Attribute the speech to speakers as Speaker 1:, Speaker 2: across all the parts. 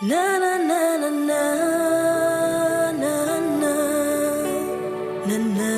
Speaker 1: Na na na na na na na na na.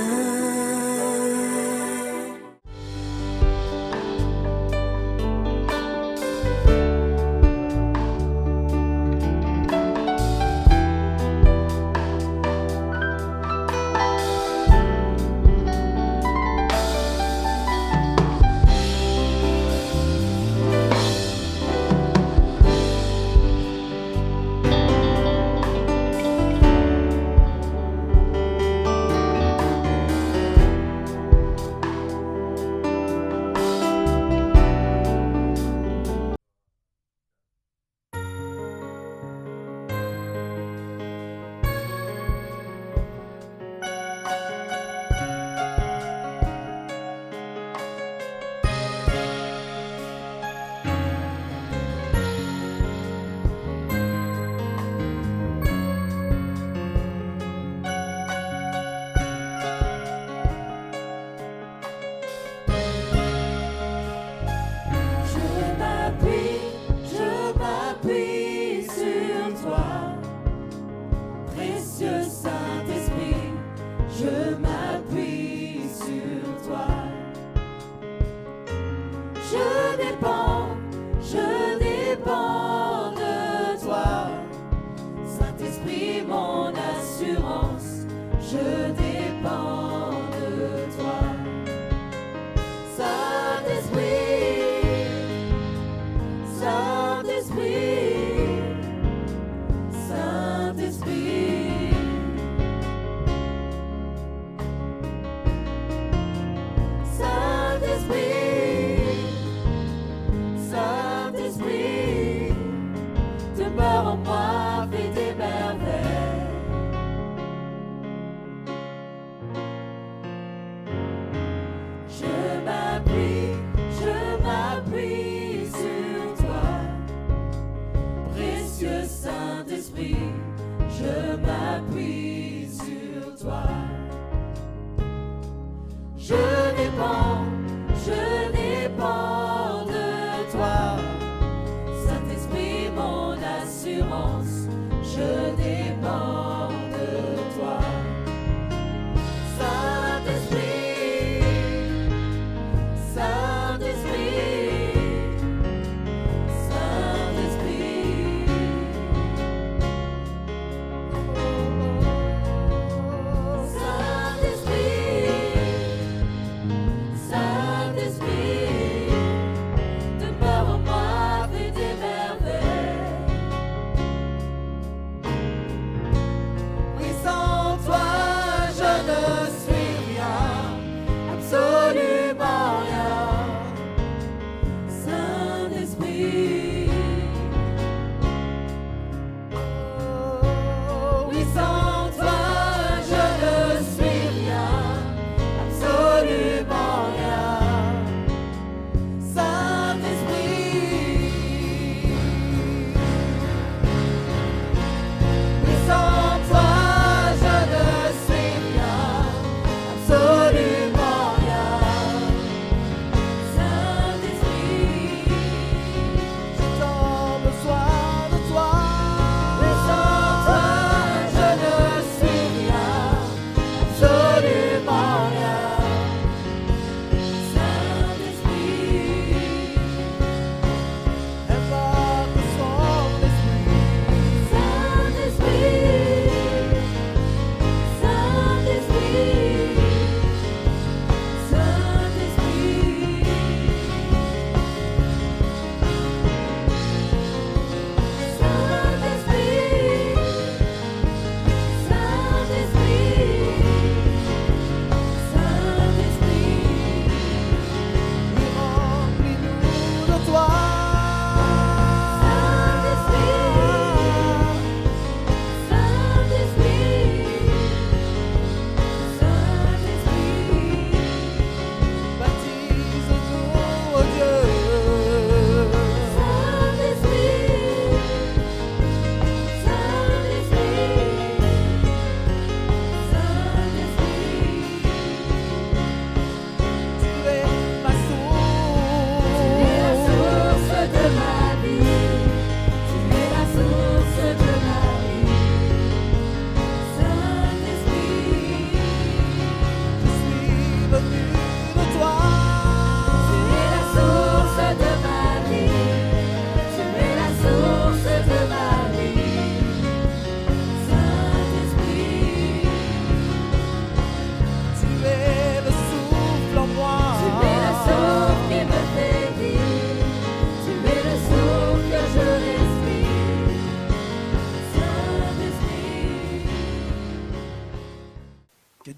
Speaker 2: Je m'appuie sur toi, précieux Saint-Esprit, je m'appuie sur toi. Je dépends de toi, Saint-Esprit, mon assurance, je dépends de toi. Saint-Esprit, Saint-Esprit, Saint-Esprit, Saint-Esprit, Saint-Esprit, demeure en moi, fais tes merveilles. Je m'appuie sur toi, précieux Saint-Esprit, je m'appuie sur toi. Je dépends de toi, Saint-Esprit, mon assurance, je dépends de toi. Saint-Esprit, Saint-Esprit, Saint-Esprit, Saint-Esprit,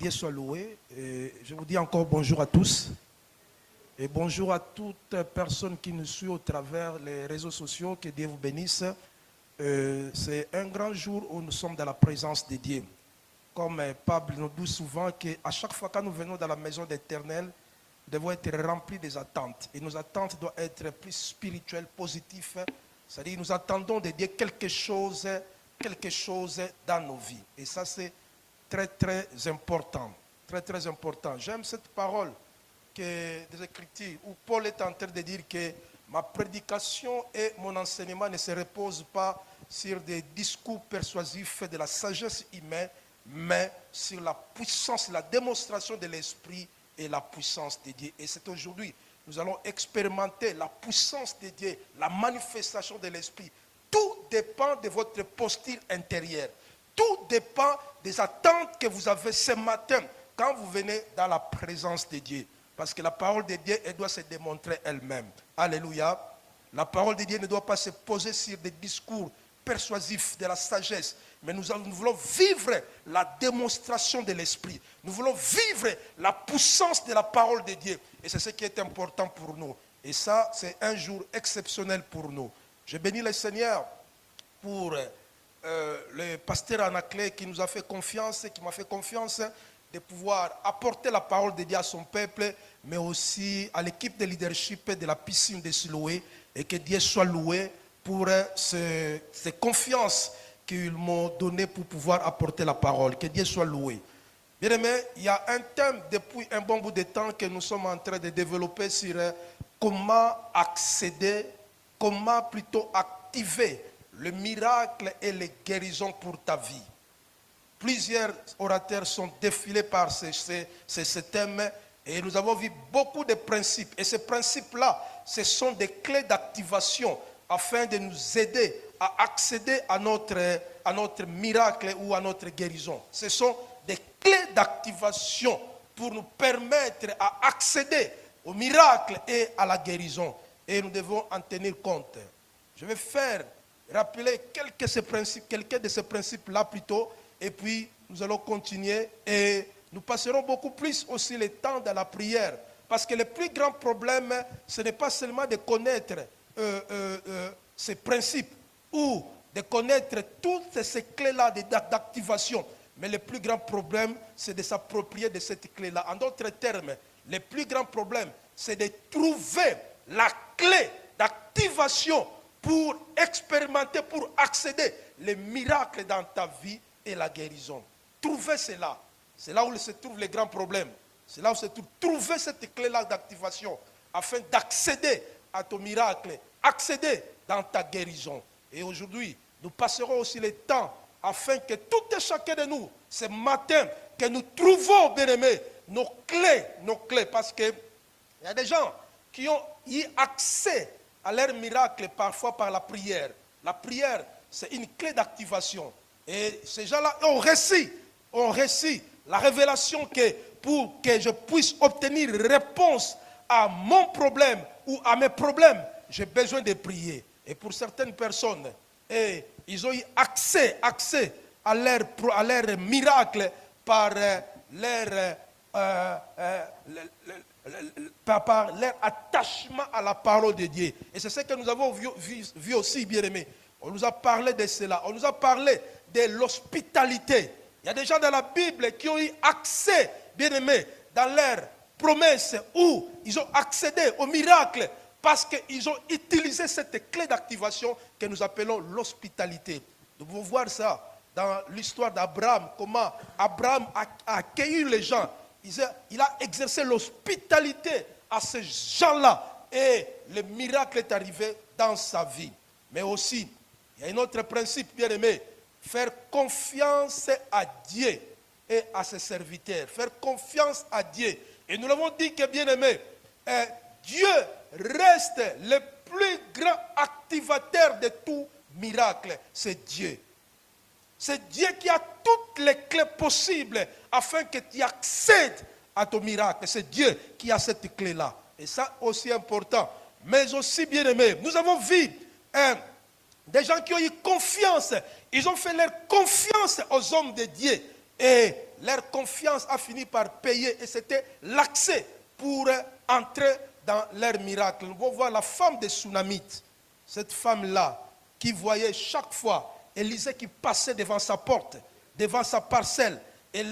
Speaker 3: Dieu soit loué. Et je vous dis encore bonjour à tous. Et bonjour à toute personne qui nous suit au travers les réseaux sociaux. Que Dieu vous bénisse. C'est un grand jour où nous sommes dans la présence de Dieu. Comme Pablo nous dit souvent qu'à chaque fois que nous venons dans la maison d'Éternel, nous devons être remplis des attentes. Et nos attentes doivent être plus spirituelles, positives. C'est-à-dire nous attendons de Dieu quelque chose dans nos vies. Et ça, c'est très, très important. Très, très important. J'aime cette parole des Écritures où Paul est en train de dire que ma prédication et mon enseignement ne se reposent pas sur des discours persuasifs de la sagesse humaine, mais sur la puissance, la démonstration de l'Esprit et la puissance de Dieu. Et c'est aujourd'hui, nous allons expérimenter la puissance de Dieu, la manifestation de l'Esprit. Tout dépend de votre posture intérieure. Tout dépend des attentes que vous avez ce matin quand vous venez dans la présence de Dieu. Parce que la parole de Dieu, elle doit se démontrer elle-même. Alléluia. La parole de Dieu ne doit pas se poser sur des discours persuasifs de la sagesse. Mais nous voulons vivre la démonstration de l'Esprit. Nous voulons vivre la puissance de la parole de Dieu. Et c'est ce qui est important pour nous. Et ça, c'est un jour exceptionnel pour nous. Je bénis le Seigneur pour le pasteur Anaclé qui nous a fait confiance, qui m'a fait confiance de pouvoir apporter la parole de Dieu à son peuple, mais aussi à l'équipe de leadership de la piscine de Siloé, et que Dieu soit loué pour ces confiances qu'ils m'ont donné pour pouvoir apporter la parole. Que Dieu soit loué. Bien aimé, il y a un thème depuis un bon bout de temps que nous sommes en train de développer sur comment accéder, comment plutôt activer le miracle et les guérisons pour ta vie. Plusieurs orateurs sont défilés par ce thème et nous avons vu beaucoup de principes. Et ces principes-là, ce sont des clés d'activation afin de nous aider à accéder à notre miracle ou à notre guérison. Ce sont des clés d'activation pour nous permettre à accéder au miracle et à la guérison. Et nous devons en tenir compte. Je vais rappeler quelques de ces principes-là plutôt. Et puis, nous allons continuer et nous passerons beaucoup plus aussi le temps dans la prière. Parce que le plus grand problème, ce n'est pas seulement de connaître ces principes ou de connaître toutes ces clés-là d'activation. Mais le plus grand problème, c'est de s'approprier de cette clé-là. En d'autres termes, le plus grand problème, c'est de trouver la clé d'activation pour expérimenter, pour accéder les miracles dans ta vie et la guérison. Trouver cela. C'est là où se trouve les grands problèmes. C'est là où se trouve. Trouver cette clé-là d'activation afin d'accéder à ton miracle, accéder dans ta guérison. Et aujourd'hui, nous passerons aussi le temps afin que tout et chacun de nous, ce matin, que nous trouvons, bien-aimés, nos clés. Parce qu'il y a des gens qui ont eu accès à leur miracle parfois par la prière. La prière, c'est une clé d'activation. Et ces gens-là ont réussi la révélation que pour que je puisse obtenir réponse à mon problème ou à mes problèmes, j'ai besoin de prier. Et pour certaines personnes, ils ont eu accès à leur miracle par leur attachement à la parole de Dieu. Et c'est ce que nous avons vu aussi, bien-aimés. On nous a parlé de cela. On nous a parlé de l'hospitalité. Il y a des gens dans la Bible qui ont eu accès, bien-aimés, dans leurs promesses où ils ont accédé au miracle parce qu'ils ont utilisé cette clé d'activation que nous appelons l'hospitalité. Nous pouvons voir ça dans l'histoire d'Abraham, comment Abraham a accueilli les gens. Il a exercé l'hospitalité à ces gens-là et le miracle est arrivé dans sa vie. Mais aussi, il y a un autre principe, bien aimé, faire confiance à Dieu et à ses serviteurs. Faire confiance à Dieu. Et nous l'avons dit que, bien aimé, Dieu reste le plus grand activateur de tout miracle. C'est Dieu. C'est Dieu qui a toutes les clés possibles afin que tu accèdes à ton miracle. C'est Dieu qui a cette clé-là. Et ça aussi important. Mais aussi, bien aimé, nous avons vu des gens qui ont eu confiance. Ils ont fait leur confiance aux hommes de Dieu. Et leur confiance a fini par payer. Et c'était l'accès pour entrer dans leur miracle. Nous pouvons voir la femme des Tsunamites. Cette femme-là qui voyait chaque fois Élisée qui passait devant sa porte, devant sa parcelle. Et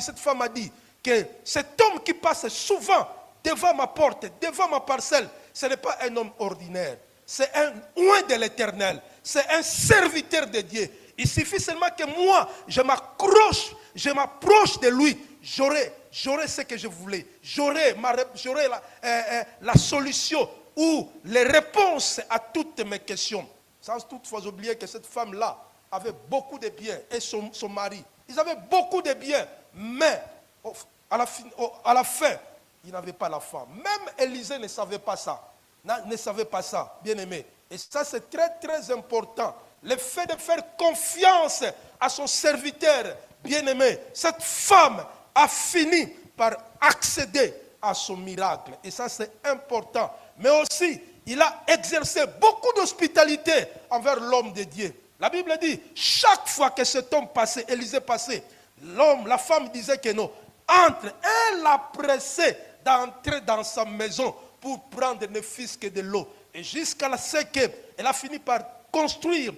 Speaker 3: cette femme a dit que cet homme qui passe souvent devant ma porte, devant ma parcelle, ce n'est pas un homme ordinaire. C'est un oint de l'Éternel. C'est un serviteur de Dieu. Il suffit seulement que moi, je m'approche de lui. J'aurai ce que je voulais. J'aurai la solution ou les réponses à toutes mes questions. Sans toutefois oublier que cette femme-là avait beaucoup de biens et son mari. Ils avaient beaucoup de biens, mais à la fin, ils n'avaient pas la femme. Même Élisée ne savait pas ça. Ne savait pas ça, bien aimé. Et ça, c'est très, très important. Le fait de faire confiance à son serviteur, bien aimé. Cette femme a fini par accéder à son miracle. Et ça, c'est important. Mais aussi, il a exercé beaucoup d'hospitalité envers l'homme de Dieu. La Bible dit, chaque fois que cet homme passait, Élisée passait, la femme disait que non. Elle l'a pressé d'entrer dans sa maison pour prendre ne fût-ce que de l'eau. Et jusqu'à ce qu'elle a fini par construire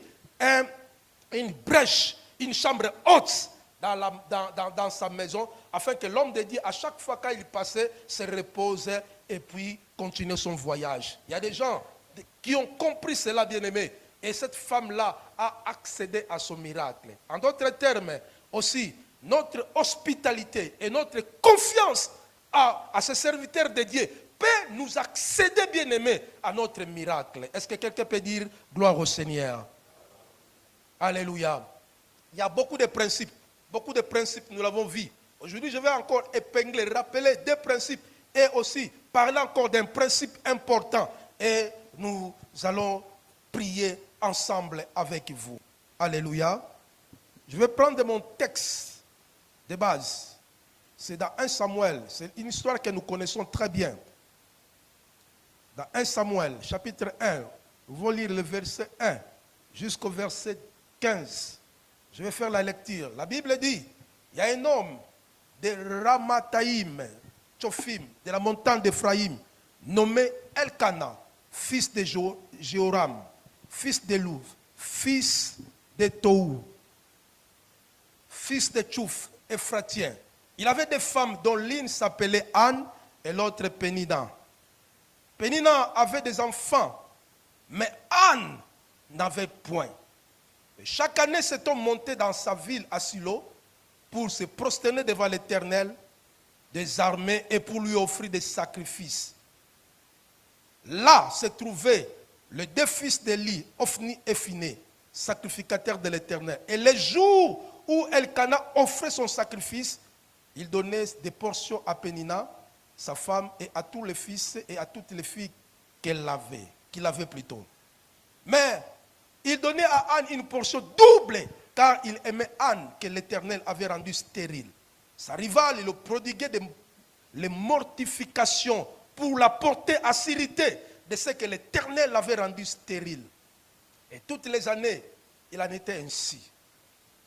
Speaker 3: une brèche, une chambre haute dans sa maison, afin que l'homme de Dieu, à chaque fois qu'il passait, se reposait et puis continuait son voyage. Il y a des gens qui ont compris cela, bien aimé. Et cette femme-là a accédé à son miracle. En d'autres termes, aussi, notre hospitalité et notre confiance à ce serviteur de Dieu peut nous accéder, bien aimé, à notre miracle. Est-ce que quelqu'un peut dire gloire au Seigneur? Alléluia. Il y a beaucoup de principes, nous l'avons vu. Aujourd'hui, je vais encore épingler, rappeler des principes et aussi parler encore d'un principe important. Et nous allons prier ensemble avec vous. Alléluia. Je vais prendre mon texte de base. C'est dans 1 Samuel. C'est une histoire que nous connaissons très bien. Dans 1 Samuel, chapitre 1, nous allons lire le verset 1 jusqu'au verset 15. Je vais faire la lecture. La Bible dit, il y a un homme de Ramathaïm, Tchophim, de la montagne d'Éphraïm, nommé Elkana, fils de Jéhoram, fils de Louv, fils de Tohu, fils de Tchouf, Ephratien. Il avait des femmes dont l'une s'appelait Anne et l'autre Pénina. Pénina avait des enfants, mais Anne n'avait point. Et chaque année, cet homme montait dans sa ville à Silo pour se prosterner devant l'Éternel des armées et pour lui offrir des sacrifices. Là se trouvait le deux fils d'Élie, Ophni et Phiné, sacrificateurs de l'Éternel. Et les jours où Elkana offrait son sacrifice, il donnait des portions à Pénina, sa femme, et à tous les fils et à toutes les filles qu'il avait plutôt. Mais il donnait à Anne une portion double, car il aimait Anne que l'Éternel avait rendue stérile. Sa rivale, il le prodiguait les mortifications pour la porter à s'irriter de ce que l'Éternel avait rendu stérile. Et toutes les années, il en était ainsi.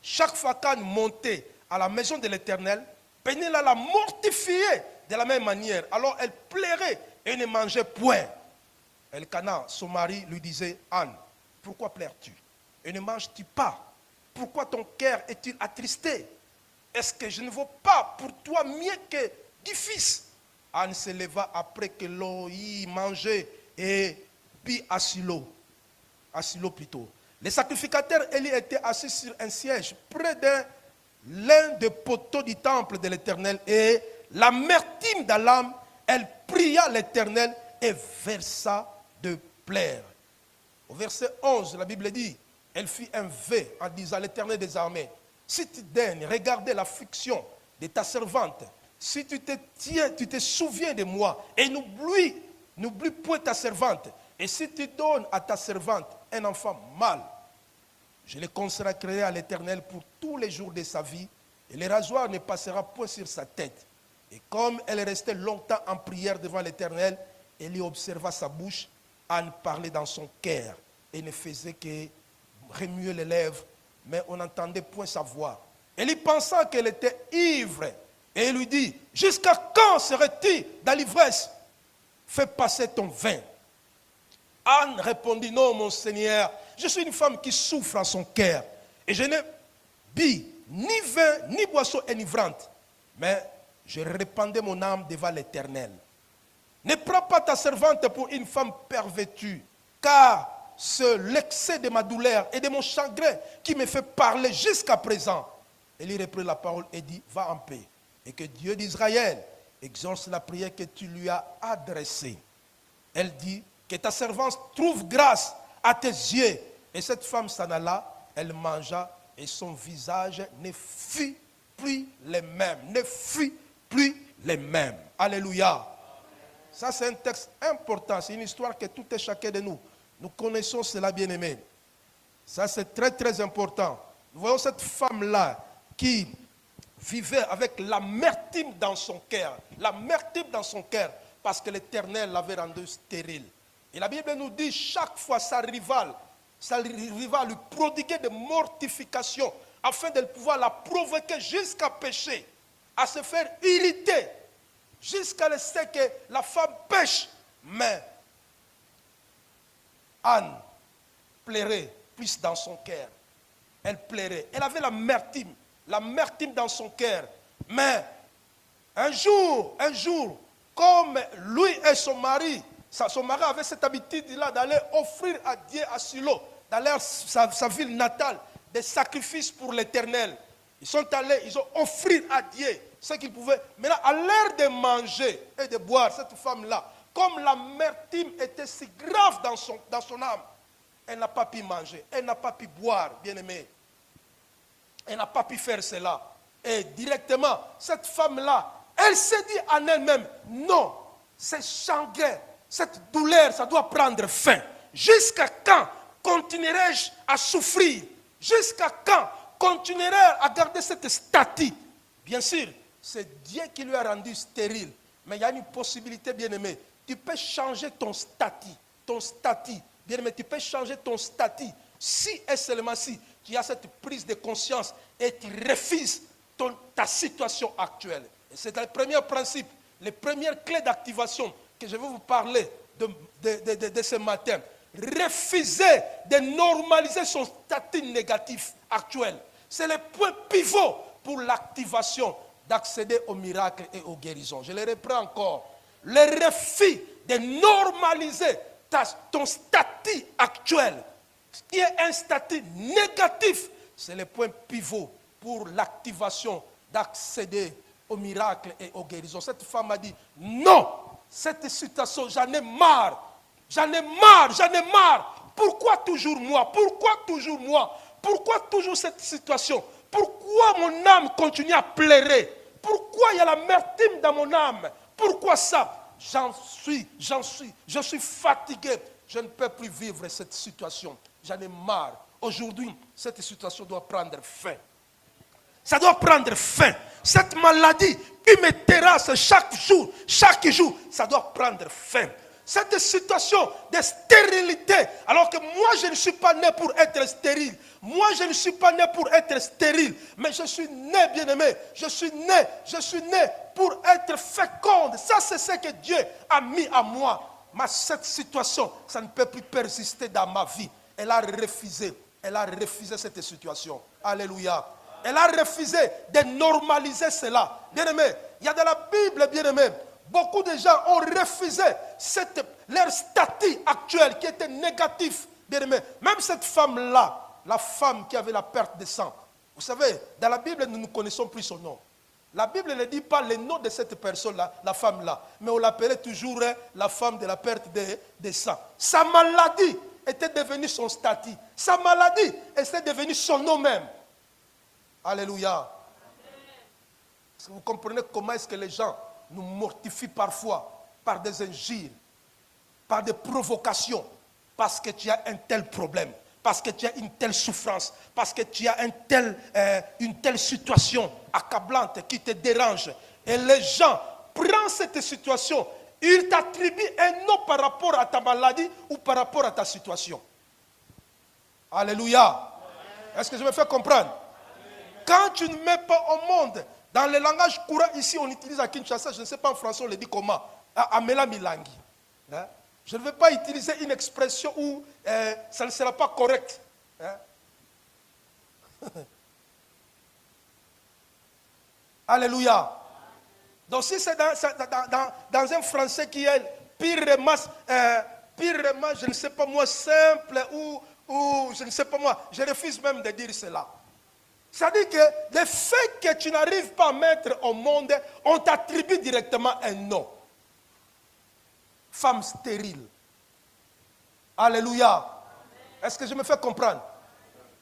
Speaker 3: Chaque fois qu'Anne montait à la maison de l'Éternel, Pénina la mortifiait de la même manière. Alors elle plairait et ne mangeait point. Elkana, son mari, lui disait, Anne, pourquoi plaires-tu? Et ne manges-tu pas? Pourquoi ton cœur est-il attristé? Est-ce que je ne vaux pas pour toi mieux que 10 fils? Anne se leva après que l'on y mangeait et puis à Silo plutôt. Les sacrificateurs Élie étaient assis sur un siège près de l'un des poteaux du temple de l'Éternel, et l'amertume de l'âme, elle pria l'Éternel et versa de plaire. Au verset 11, la Bible dit, elle fit un vœu en disant à l'Éternel des armées, si tu daignes regarder l'affliction de ta servante, si tu te souviens de moi et n'oublie point ta servante, et si tu donnes à ta servante un enfant mâle, je le consacrerai à l'Éternel pour tous les jours de sa vie, et le rasoir ne passera point sur sa tête. Et comme elle restait longtemps en prière devant l'Éternel, elle y observa sa bouche, Anne parlait dans son cœur, et ne faisait que remuer les lèvres, mais on n'entendait point sa voix. Elle y pensa qu'elle était ivre. Et il lui dit, jusqu'à quand serais-tu dans l'ivresse? Fais passer ton vin. Anne répondit, non mon Seigneur, je suis une femme qui souffre en son cœur. Et je n'ai bu ni vin, ni boisson enivrante. Mais je répandais mon âme devant l'Éternel. Ne prends pas ta servante pour une femme pervertie, car c'est l'excès de ma douleur et de mon chagrin qui me fait parler jusqu'à présent. Elle y reprit la parole et dit, va en paix. Et que Dieu d'Israël exauce la prière que tu lui as adressée. Elle dit, que ta servante trouve grâce à tes yeux. Et cette femme s'en alla, elle mangea et son visage ne fut plus le même. Ne fut plus le même. Alléluia. Ça c'est un texte important, c'est une histoire que tout et chacun de nous connaissons cela, bien-aimé. Ça c'est très très important. Nous voyons cette femme-là qui vivait avec l'amertume dans son cœur. L'amertume dans son cœur parce que l'Éternel l'avait rendue stérile. Et la Bible nous dit chaque fois sa rivale lui prodiguer de mortifications afin de pouvoir la provoquer jusqu'à pécher, à se faire irriter, jusqu'à laisser que la femme pêche. Mais Anne pleurait plus dans son cœur. Elle pleurait. Elle avait l'amertume dans son cœur. Mais un jour, comme lui et son mari avait cette habitude-là d'aller offrir à Dieu à Silo, d'aller à sa ville natale, des sacrifices pour l'Éternel. Ils sont allés, ils ont offert à Dieu ce qu'ils pouvaient. Maintenant, à l'heure de manger et de boire, cette femme-là, comme l'amertume était si grave dans son âme, elle n'a pas pu manger, elle n'a pas pu boire, bien-aimé. Elle n'a pas pu faire cela. Et directement, cette femme-là, elle s'est dit en elle-même, non, c'est chagrin, cette douleur, ça doit prendre fin. Jusqu'à quand continuerai-je à souffrir? Jusqu'à quand continuerai à garder cette statue? Bien sûr, c'est Dieu qui lui a rendu stérile. Mais il y a une possibilité, bien-aimé. Tu peux changer ton statut. Ton statut. Bien-aimé, tu peux changer ton statut. Si et seulement si tu as cette prise de conscience et tu refuses ta situation actuelle. Et c'est le premier principe, les premières clés d'activation que je vais vous parler de ce matin. Refuser de normaliser son statut négatif actuel. C'est le point pivot pour l'activation d'accéder au miracle et aux guérisons. Je le reprends encore. Le refus de normaliser ton statut actuel, qui est un statut négatif, c'est le point pivot pour l'activation d'accéder au miracle et aux guérisons. Cette femme a dit, non, cette situation, j'en ai marre. J'en ai marre. Pourquoi toujours moi? Pourquoi toujours moi? Pourquoi toujours cette situation? Pourquoi mon âme continue à pleurer? Pourquoi il y a l'amertume dans mon âme? Pourquoi ça? Je suis fatigué. Je ne peux plus vivre cette situation. J'en ai marre. Aujourd'hui, cette situation doit prendre fin. Ça doit prendre fin. Cette maladie qui me terrasse chaque jour, ça doit prendre fin. Cette situation de stérilité, alors que moi je ne suis pas né pour être stérile. Moi je ne suis pas né pour être stérile, mais je suis né, bien-aimé. Je suis né pour être féconde. Ça c'est ce que Dieu a mis à moi. Mais cette situation, ça ne peut plus persister dans ma vie. Elle a refusé cette situation. Alléluia. Elle a refusé de normaliser cela. Bien-aimé, il y a dans la Bible, bien-aimé, beaucoup de gens ont refusé leur statut actuel qui était négatif. Bien-aimé, même cette femme-là, la femme qui avait la perte de sang. Vous savez, dans la Bible, nous ne connaissons plus son nom. La Bible ne dit pas le nom de cette personne-là, la femme-là. Mais on l'appelait toujours la femme de la perte de sang. Sa maladie était devenue son statut. Sa maladie était devenue son nom même. Alléluia. Est-ce que vous comprenez comment est-ce que les gens nous mortifient parfois par des injures, par des provocations, parce que tu as un tel problème, parce que tu as une telle souffrance, parce que tu as une telle situation accablante qui te dérange. Et les gens prennent cette situation, ils t'attribuent un nom par rapport à ta maladie ou par rapport à ta situation. Alléluia. Est-ce que je me fais comprendre? Quand tu ne mets pas au monde, dans le langage courant, ici on utilise à Kinshasa, je ne sais pas en français on le dit comment, Amela Milangi. Hein? Je ne vais pas utiliser une expression où ça ne sera pas correct. Hein? Alléluia. Donc si c'est dans un français qui est purement, je ne sais pas moi, simple ou je ne sais pas moi, je refuse même de dire cela. C'est-à-dire que le fait que tu n'arrives pas à mettre au monde, on t'attribue directement un nom. Femme stérile. Alléluia. Est-ce que je me fais comprendre?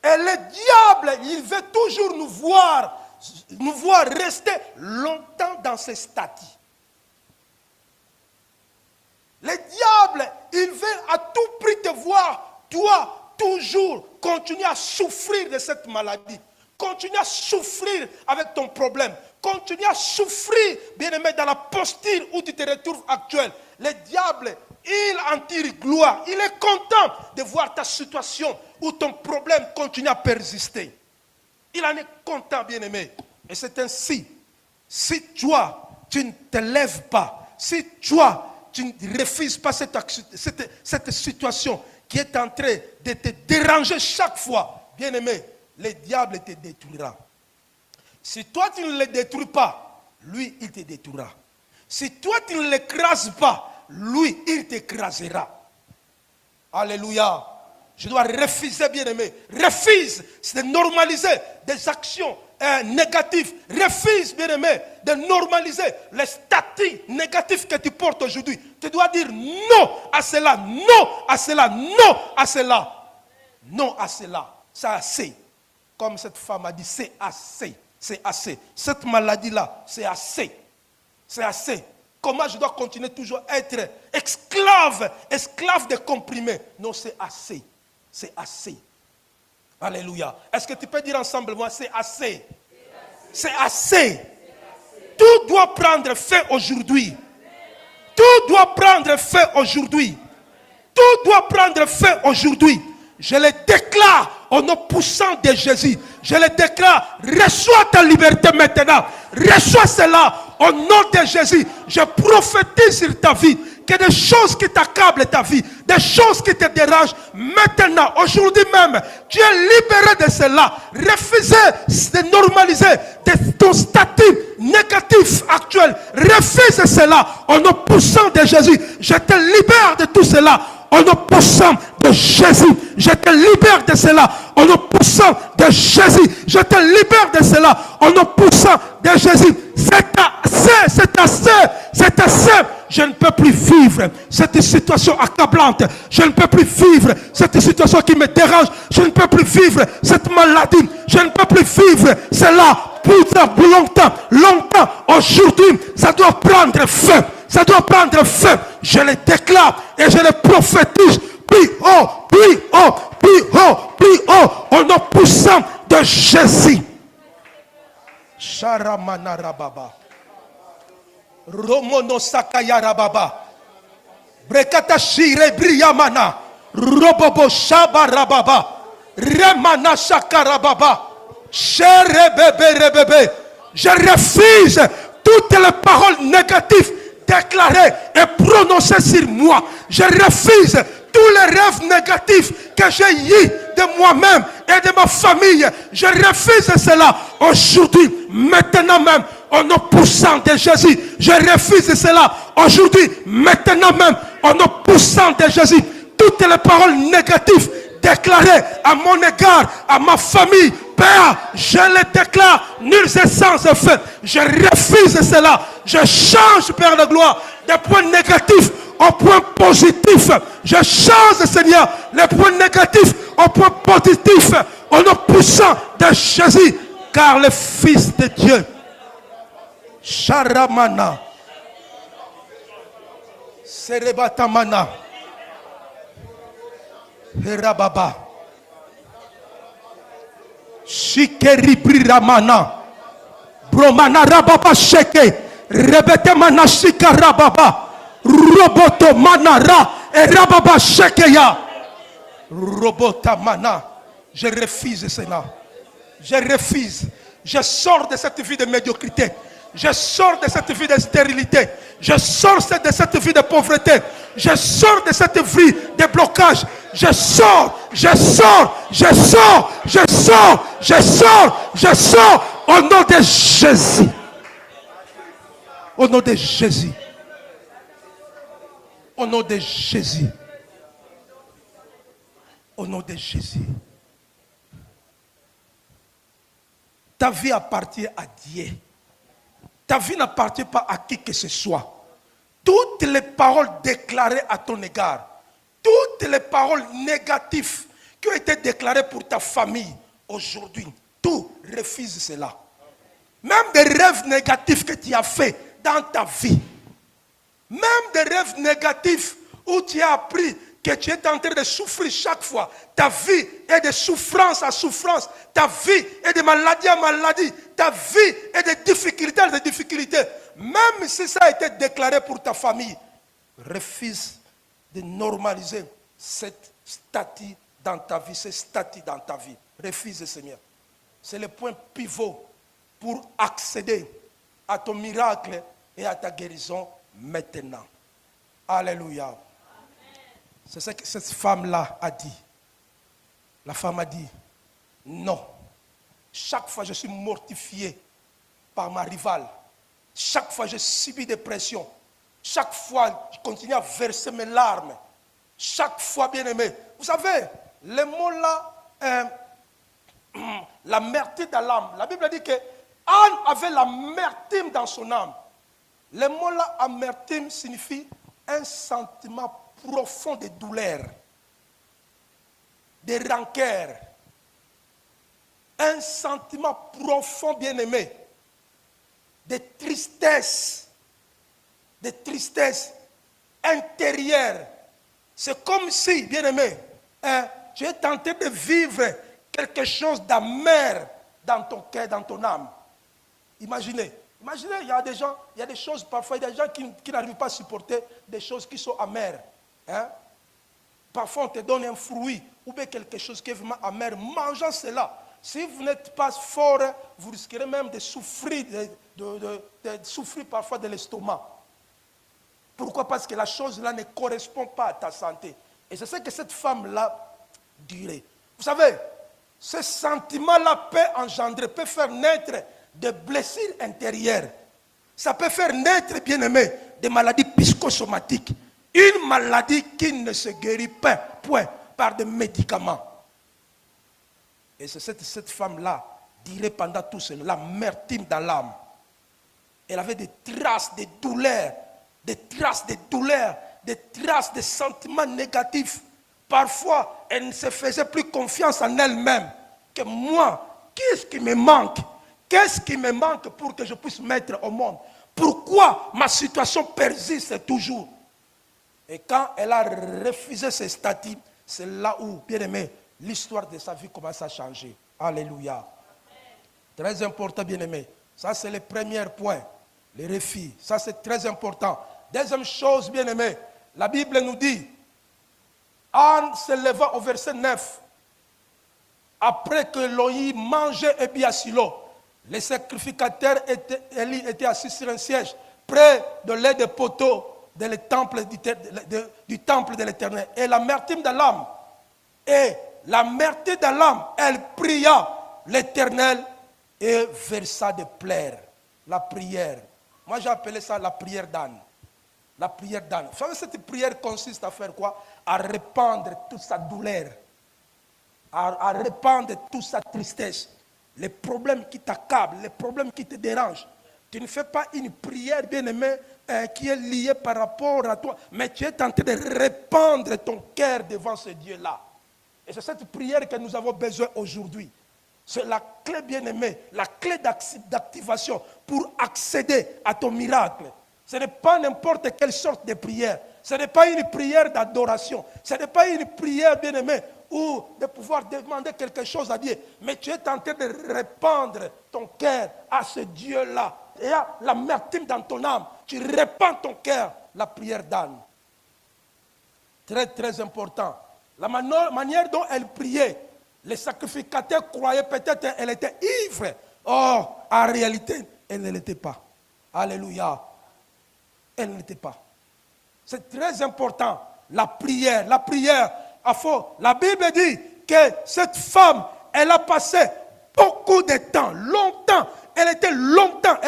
Speaker 3: Et le diable, il veut toujours nous voir rester longtemps dans ce statut. Le diable, il veut à tout prix te voir, toi, toujours continuer à souffrir de cette maladie. Continue à souffrir avec ton problème. Continue à souffrir, bien-aimé, dans la posture où tu te retrouves actuelle. Le diable, il en tire gloire. Il est content de voir ta situation où ton problème continue à persister. Il en est content, bien-aimé. Et c'est ainsi. Si toi, tu ne te lèves pas, si toi, tu ne refuses pas cette situation qui est en train de te déranger chaque fois, bien-aimé, le diable te détruira. Si toi, tu ne le détruis pas, lui, il te détruira. Si toi, tu ne l'écrases pas, lui, il t'écrasera. Alléluia. Je dois refuser, bien-aimé. Refuse de normaliser des actions négatives. Refuse, bien-aimé, de normaliser les statuts négatifs que tu portes aujourd'hui. Tu dois dire non à cela, non à cela, non à cela. Non à cela. C'est assez. Comme cette femme a dit, c'est assez. C'est assez. Cette maladie-là, c'est assez. C'est assez. Comment je dois continuer toujours à être esclave des comprimés? Non, c'est assez. C'est assez. Alléluia. Est-ce que tu peux dire ensemble, moi, c'est assez? C'est assez. Tout doit prendre fin aujourd'hui. Tout doit prendre fin aujourd'hui. Tout doit prendre fin aujourd'hui. Je le déclare au nom puissant de Jésus. Je le déclare, reçois ta liberté maintenant. Reçois cela au nom de Jésus. Je prophétise sur ta vie que des choses qui t'accablent ta vie, des choses qui te dérangent, maintenant, aujourd'hui même, tu es libéré de cela. Refusez de normaliser ton statut négatif actuel. Refuse cela au nom puissant de Jésus. Je te libère de tout cela. Au nom puissant de Jésus, je te libère de cela. Au nom puissant de Jésus, je te libère de cela. Au nom puissant de Jésus, c'est assez, c'est assez, c'est assez. Je ne peux plus vivre cette situation accablante. Je ne peux plus vivre cette situation qui me dérange. Je ne peux plus vivre cette maladie. Je ne peux plus vivre cela pour longtemps. Longtemps, aujourd'hui, ça doit prendre fin. Ça doit prendre fin. Je le déclare et je le prophétise. Plus haut, plus haut, plus haut, plus haut. Au nom puissant de Jésus. Sharamana Rababa. Romono Sakaya Rababa. Brekata Shire Briyamana. Robobo Shaba Rababa. Remana Shakarababa. Chere bébé rebébé. Je refuse toutes les paroles négatives déclarées et prononcées sur moi. Je refuse tous les rêves négatifs que j'ai eus de moi-même et de ma famille. Je refuse cela aujourd'hui, maintenant même, au nom puissant de Jésus. Je refuse cela aujourd'hui, maintenant même, au nom puissant de Jésus. Toutes les paroles négatives déclarées à mon égard, à ma famille, Père, je le déclare, nul et sans effet. Je refuse cela. Je change, Père de gloire, des points négatifs au point positif. Je change, Seigneur, les points négatifs au point positif. Au nom puissant de Jésus, car le Fils de Dieu, Sharamana, Serebatamana, Herababa, Shikeri Ramana, Bromana Rababa Sheke, Rebete Manashika Rababa, Roboto Manara, et Rababa Shekeya, Robota Mana. Je refuse cela. Je refuse. Je sors de cette vie de médiocrité. Je sors de cette vie de stérilité. Je sors de cette vie de pauvreté. Je sors de cette vie de blocage. Je sors, je sors, je sors, je sors, je sors, je sors au nom de Jésus. Au nom de Jésus. Au nom de Jésus. Au nom de Jésus. Ta vie appartient à Dieu. Ta vie n'appartient pas à qui que ce soit. Toutes les paroles déclarées à ton égard, toutes les paroles négatives qui ont été déclarées pour ta famille aujourd'hui, tout refuse cela. Même des rêves négatifs que tu as faits dans ta vie, même des rêves négatifs où tu as appris que tu es en train de souffrir chaque fois. Ta vie est de souffrance à souffrance. Ta vie est de maladie à maladie. Ta vie est de difficulté à difficulté. Même si ça a été déclaré pour ta famille, refuse de normaliser cette statut dans ta vie, ce statut dans ta vie. Refuse, Seigneur. C'est le point pivot pour accéder à ton miracle et à ta guérison maintenant. Alléluia. C'est ce que cette femme-là a dit. La femme a dit, non. Chaque fois je suis mortifié par ma rivale. Chaque fois je subis des pressions. Chaque fois je continue à verser mes larmes. Chaque fois, bien aimé. Vous savez, les mots-là, l'amertume dans l'âme. La Bible dit que Anne avait l'amertume dans son âme. Les mots-là, amertume, signifie un sentiment profond de douleur, de rancœur, un sentiment profond, bien-aimé, de tristesse intérieure. C'est comme si, bien-aimé, tu es tenté de vivre quelque chose d'amer dans ton cœur, dans ton âme. Imaginez, il y a des gens, il y a des choses parfois, il y a des gens qui n'arrivent pas à supporter des choses qui sont amères. Hein? Parfois on te donne un fruit ou bien quelque chose qui est vraiment amer. Mangeant cela, si vous n'êtes pas fort, vous risquerez même de souffrir, de souffrir parfois de l'estomac. Pourquoi? Parce que la chose là ne correspond pas à ta santé. Et c'est ce que cette femme-là dirait. Vous savez, ce sentiment-là peut engendrer, peut faire naître des blessures intérieures. Ça peut faire naître, bien aimé, des maladies psychosomatiques. Une maladie qui ne se guérit pas, point, par des médicaments. Et c'est cette femme-là dirait pendant tout cela, l'amertume dans l'âme. Elle avait des traces de douleur, des traces de douleur, des traces de sentiments négatifs. Parfois, elle ne se faisait plus confiance en elle-même. Que moi, qu'est-ce qui me manque? Qu'est-ce qui me manque pour que je puisse mettre au monde? Pourquoi ma situation persiste toujours? Et quand elle a refusé ce statut, c'est là où, bien aimé, l'histoire de sa vie commence à changer. Alléluia. Très important, bien aimé. Ça, c'est le premier point. Les refus. Ça, c'est très important. Deuxième chose, bien aimé, la Bible nous dit, Anne se leva au verset 9. Après que l'on y mangeait et bu à Silo, les sacrificateurs étaient assis sur un siège, près de l'aide des poteaux du temple de l'Éternel. Et l'amertume de l'âme, elle pria l'Éternel et versa des pleurs. La prière. Moi j'ai appelé ça la prière d'Anne. La prière d'Anne. Vous savez, cette prière consiste à faire quoi? À répandre toute sa douleur. À répandre toute sa tristesse. Les problèmes qui t'accablent, les problèmes qui te dérangent. Tu ne fais pas une prière, bien-aimée, qui est liée par rapport à toi, mais tu es tenté de répandre ton cœur devant ce Dieu-là. Et c'est cette prière que nous avons besoin aujourd'hui. C'est la clé, bien-aimée, la clé d'activation pour accéder à ton miracle. Ce n'est pas n'importe quelle sorte de prière. Ce n'est pas une prière d'adoration. Ce n'est pas une prière, bien-aimée, ou de pouvoir demander quelque chose à Dieu. Mais tu es tenté de répandre ton cœur à ce Dieu-là. Et à l'amertume dans ton âme. Tu répands ton cœur, la prière d'Anne. Très, très important. La manière dont elle priait, les sacrificateurs croyaient peut-être qu'elle était ivre. Or, en réalité, elle ne l'était pas. Alléluia. Elle ne l'était pas. C'est très important. La prière. La Bible dit que cette femme, elle a passé beaucoup de temps, longtemps. Elle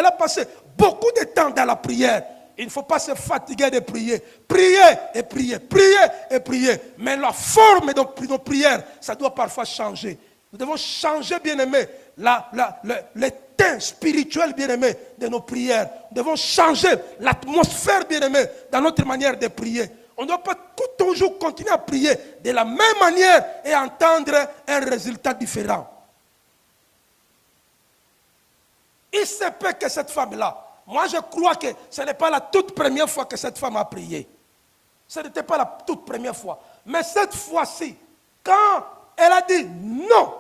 Speaker 3: a passé beaucoup de temps dans la prière. Il ne faut pas se fatiguer de prier. Prier et prier, prier et prier. Mais la forme de nos prières, ça doit parfois changer. Nous devons changer, bien-aimés, le teint spirituel, bien-aimé, de nos prières. Nous devons changer l'atmosphère, bien-aimé, dans notre manière de prier. On ne doit pas toujours continuer à prier de la même manière et entendre un résultat différent. Il se peut que cette femme-là, moi je crois que ce n'est pas la toute première fois que cette femme a prié. Ce n'était pas la toute première fois. Mais cette fois-ci, quand elle a dit non,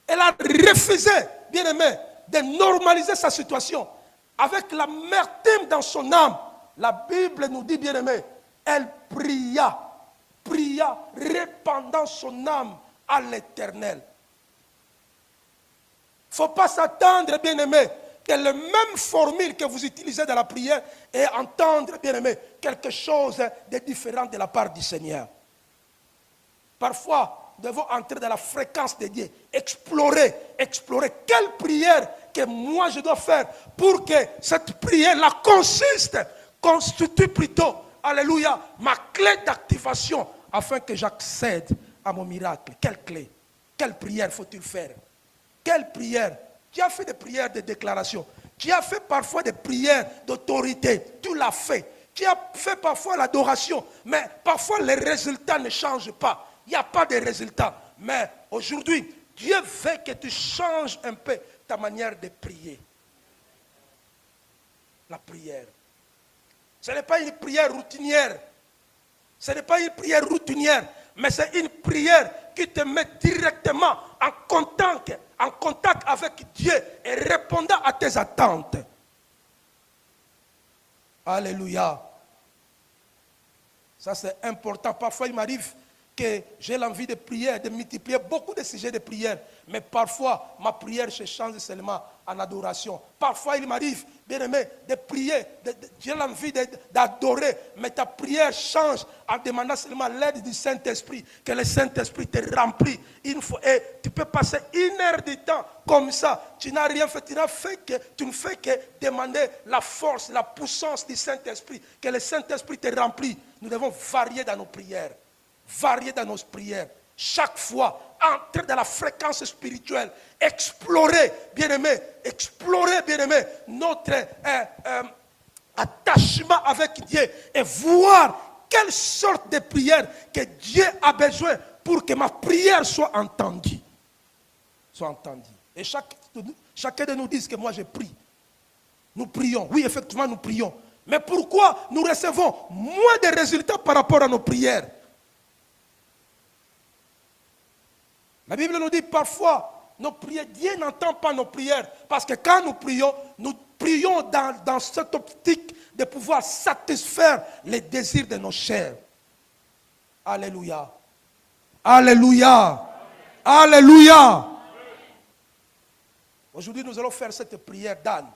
Speaker 3: elle a refusé, bien aimé, de normaliser sa situation avec l'amertume dans son âme. La Bible nous dit, bien aimé, elle pria, répandant son âme à l'Éternel. Il ne faut pas s'attendre, bien aimé, que la même formule que vous utilisez dans la prière et entendre, bien aimé, quelque chose de différent de la part du Seigneur. Parfois, nous devons entrer dans la fréquence de Dieu, explorer quelle prière que moi je dois faire pour que cette prière-là constitue plutôt, alléluia, ma clé d'activation afin que j'accède à mon miracle. Quelle clé? Quelle prière faut-il faire? Quelle prière? Tu as fait des prières de déclaration. Tu as fait parfois des prières d'autorité. Tu l'as fait. Tu as fait parfois l'adoration. Mais parfois les résultats ne changent pas. Il n'y a pas de résultats. Mais aujourd'hui, Dieu veut que tu changes un peu ta manière de prier. La prière. Ce n'est pas une prière routinière. Ce n'est pas une prière routinière. Mais c'est une prière qui te met directement en contact avec Dieu et répondant à tes attentes. Alléluia. Ça c'est important. Parfois il m'arrive que j'ai l'envie de prier, de multiplier beaucoup de sujets de prière. Mais parfois, ma prière se change seulement en adoration. Parfois, il m'arrive, bien aimé, de prier, j'ai l'envie d'adorer, mais ta prière change en demandant seulement l'aide du Saint-Esprit, que le Saint-Esprit te remplit. Et tu peux passer 1 heure de temps comme ça. Tu n'as rien fait, tu ne fais que demander la force, la puissance du Saint-Esprit, que le Saint-Esprit te remplit. Nous devons varier dans nos prières. Varier dans nos prières. Chaque fois, entrer dans la fréquence spirituelle. Explorer, bien-aimé, notre attachement avec Dieu et voir quelle sorte de prière que Dieu a besoin pour que ma prière soit entendue. Et chacun de nous dit que moi je prie. Nous prions. Oui, effectivement, nous prions. Mais pourquoi nous recevons moins de résultats par rapport à nos prières? La Bible nous dit parfois, nos prières, Dieu n'entend pas nos prières. Parce que quand nous prions dans cette optique de pouvoir satisfaire les désirs de nos chairs. Alléluia. Alléluia. Alléluia. Aujourd'hui, nous allons faire cette prière d'âne.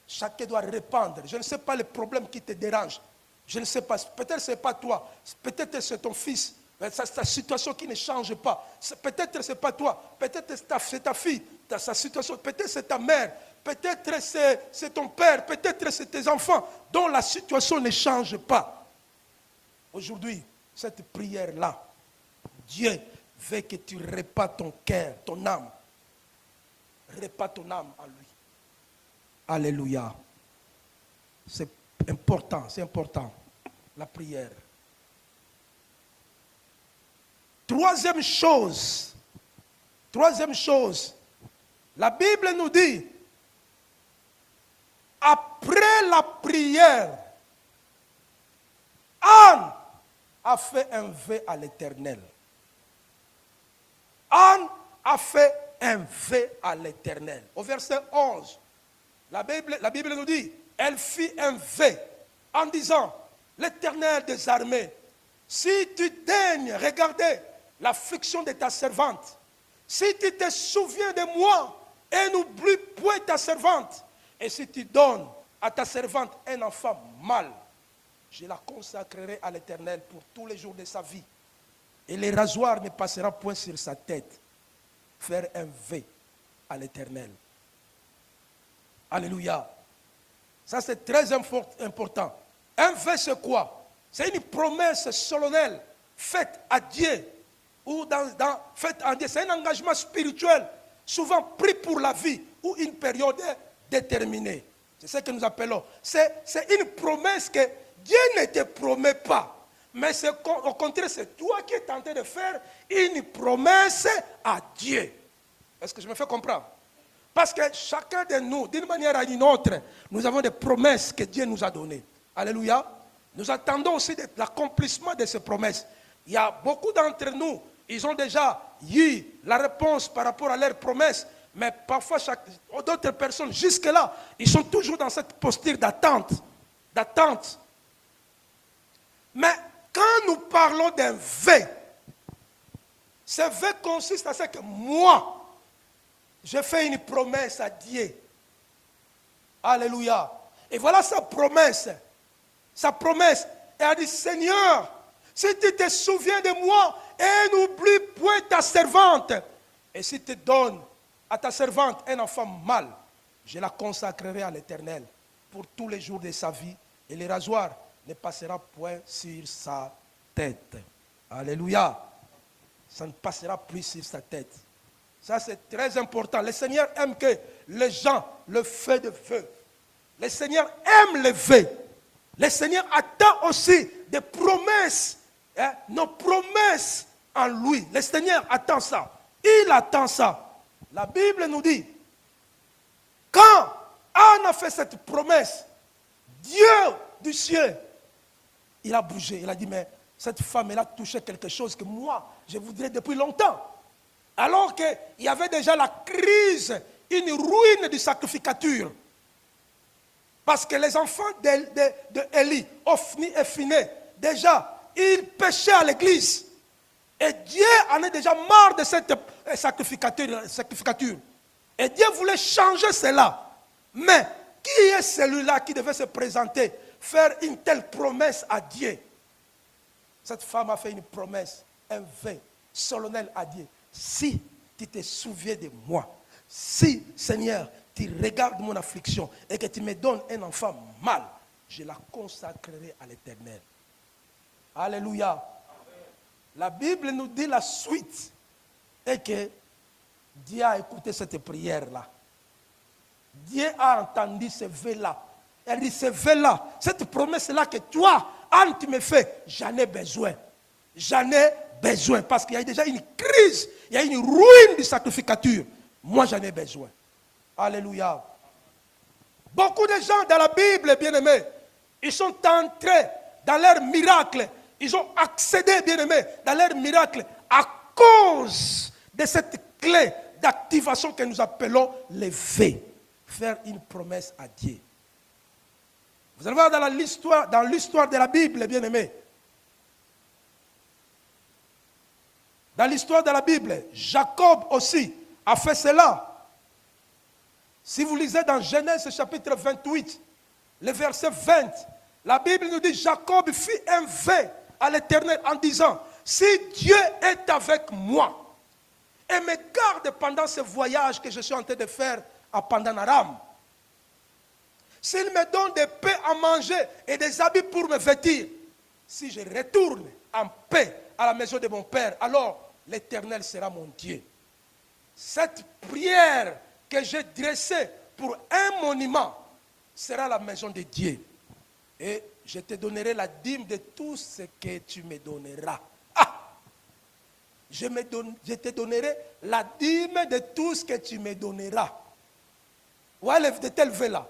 Speaker 3: Chacun doit répandre. Je ne sais pas le problème qui te dérange. Je ne sais pas. Peut-être ce n'est pas toi. Peut-être c'est ton fils. C'est ta situation qui ne change pas. Peut-être ce n'est pas toi. Peut-être c'est ta fille. Sa situation. Peut-être c'est ta mère. Peut-être c'est ton père. Peut-être c'est tes enfants dont la situation ne change pas. Aujourd'hui, cette prière-là, Dieu veut que tu répands ton cœur, ton âme. Répands ton âme à lui. Alléluia. C'est important, la prière. Troisième chose, la Bible nous dit, après la prière, Anne a fait un vœu à l'Éternel. Anne a fait un vœu à l'Éternel. Au verset 11, la Bible nous dit, elle fit un vœu en disant, l'Éternel des armées, si tu daignes regarder l'affliction de ta servante, si tu te souviens de moi et n'oublie point ta servante. Et si tu donnes à ta servante un enfant mâle, je la consacrerai à l'Éternel pour tous les jours de sa vie. Et les rasoirs ne passeront point sur sa tête. Faire un vœu à l'Éternel. Alléluia. Ça c'est très important. Un vœu c'est quoi? C'est une promesse solennelle faite à Dieu. Ou faite à Dieu. C'est un engagement spirituel, souvent pris pour la vie ou une période déterminée. C'est ce que nous appelons. C'est une promesse que Dieu ne te promet pas. Mais au contraire, c'est toi qui es tenté de faire une promesse à Dieu. Est-ce que je me fais comprendre? Parce que chacun de nous, d'une manière ou d'une autre, nous avons des promesses que Dieu nous a données. Alléluia. Nous attendons aussi l'accomplissement de ces promesses. Il y a beaucoup d'entre nous, ils ont déjà eu la réponse par rapport à leurs promesses. Mais parfois, d'autres personnes, jusque-là, ils sont toujours dans cette posture d'attente. Mais quand nous parlons d'un vœu, ce vœu consiste à ce que moi, je fais une promesse à Dieu. Alléluia. Et voilà sa promesse. Sa promesse. Et elle dit, Seigneur, si tu te souviens de moi, et n'oublie point ta servante. Et si tu donnes à ta servante un enfant mâle, je la consacrerai à l'Éternel pour tous les jours de sa vie. Et les rasoirs ne passera point sur sa tête. Alléluia. Ça ne passera plus sur sa tête. Ça, c'est très important. Le Seigneur aime que les gens le fassent de vœux. Le Seigneur aime les vœux. Le Seigneur attend aussi des promesses. Nos promesses en lui. Le Seigneur attend ça. Il attend ça. La Bible nous dit, quand Anne a fait cette promesse, Dieu du ciel, il a bougé. Il a dit, mais cette femme, elle a touché quelque chose que moi, je voudrais depuis longtemps. Alors qu'il y avait déjà la crise, une ruine de sacrificature. Parce que les enfants d'Élie, Ophni et Phiné, déjà, ils péchaient à l'église. Et Dieu en est déjà marre de cette sacrificature. Et Dieu voulait changer cela. Mais qui est celui-là qui devait se présenter, faire une telle promesse à Dieu? Cette femme a fait une promesse, un vœu solennel à Dieu. Si tu te souviens de moi, si, Seigneur, tu regardes mon affliction et que tu me donnes un enfant mâle, je la consacrerai à l'Éternel. Alléluia. Amen. La Bible nous dit la suite et que Dieu a écouté cette prière-là. Dieu a entendu ce vœu-là. Elle dit, ce vœu-là, cette promesse-là que toi, Anne, tu me fais, j'en ai besoin. J'en ai besoin. Parce qu'il y a déjà une crise, il y a une ruine de sacrificature. Moi, j'en ai besoin. Alléluia. Beaucoup de gens dans la Bible, bien-aimés, ils sont entrés dans leur miracle. Ils ont accédé, bien-aimés, dans leur miracle à cause de cette clé d'activation que nous appelons les vœux. Faire une promesse à Dieu. Vous allez voir dans l'histoire de la Bible, bien-aimés. Dans l'histoire de la Bible, Jacob aussi a fait cela. Si vous lisez dans Genèse chapitre 28, le verset 20, la Bible nous dit, Jacob fit un vœu à l'Éternel en disant, si Dieu est avec moi et me garde pendant ce voyage que je suis en train de faire à Padan-Aram, s'il me donne des paix à manger et des habits pour me vêtir, si je retourne en paix à la maison de mon Père, alors l'Éternel sera mon Dieu. Cette prière que j'ai dressée pour un monument sera la maison de Dieu. Et je te donnerai la dîme de tout ce que tu me donneras. Je te donnerai la dîme de tout ce que tu me donneras. Voilà de tel vœu-là.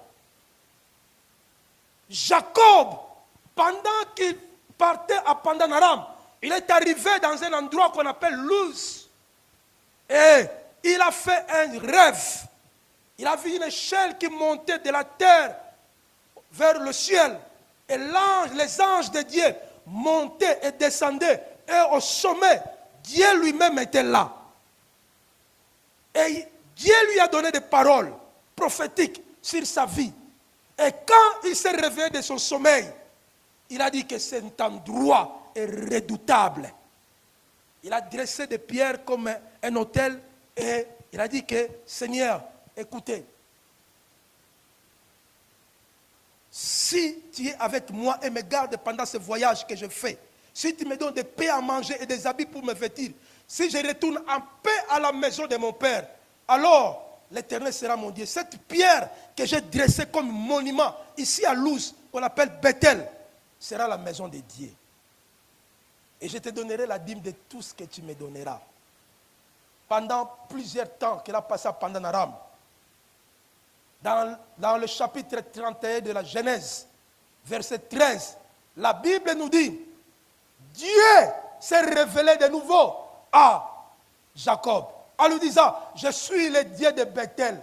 Speaker 3: Jacob, pendant qu'il partait à Padan-Aram, il est arrivé dans un endroit qu'on appelle Luz. Et il a fait un rêve. Il a vu une échelle qui montait de la terre vers le ciel. Et les anges de Dieu montaient et descendaient. Et au sommet, Dieu lui-même était là. Et Dieu lui a donné des paroles prophétiques sur sa vie. Et quand il s'est réveillé de son sommeil, il a dit que cet endroit est redoutable. Il a dressé des pierres comme un autel et il a dit que, Seigneur, écoutez, si tu es avec moi et me gardes pendant ce voyage que je fais, si tu me donnes des paix à manger et des habits pour me vêtir, si je retourne en paix à la maison de mon Père, alors l'Éternel sera mon Dieu. Cette pierre que j'ai dressée comme monument ici à Luz, qu'on appelle Bethel, sera la maison de Dieu. Et je te donnerai la dîme de tout ce que tu me donneras. Pendant plusieurs temps qu'il a passé à Pandanaram, dans le chapitre 31 de la Genèse, verset 13, la Bible nous dit, Dieu s'est révélé de nouveau à Jacob, en lui disant, je suis le Dieu de Bethel,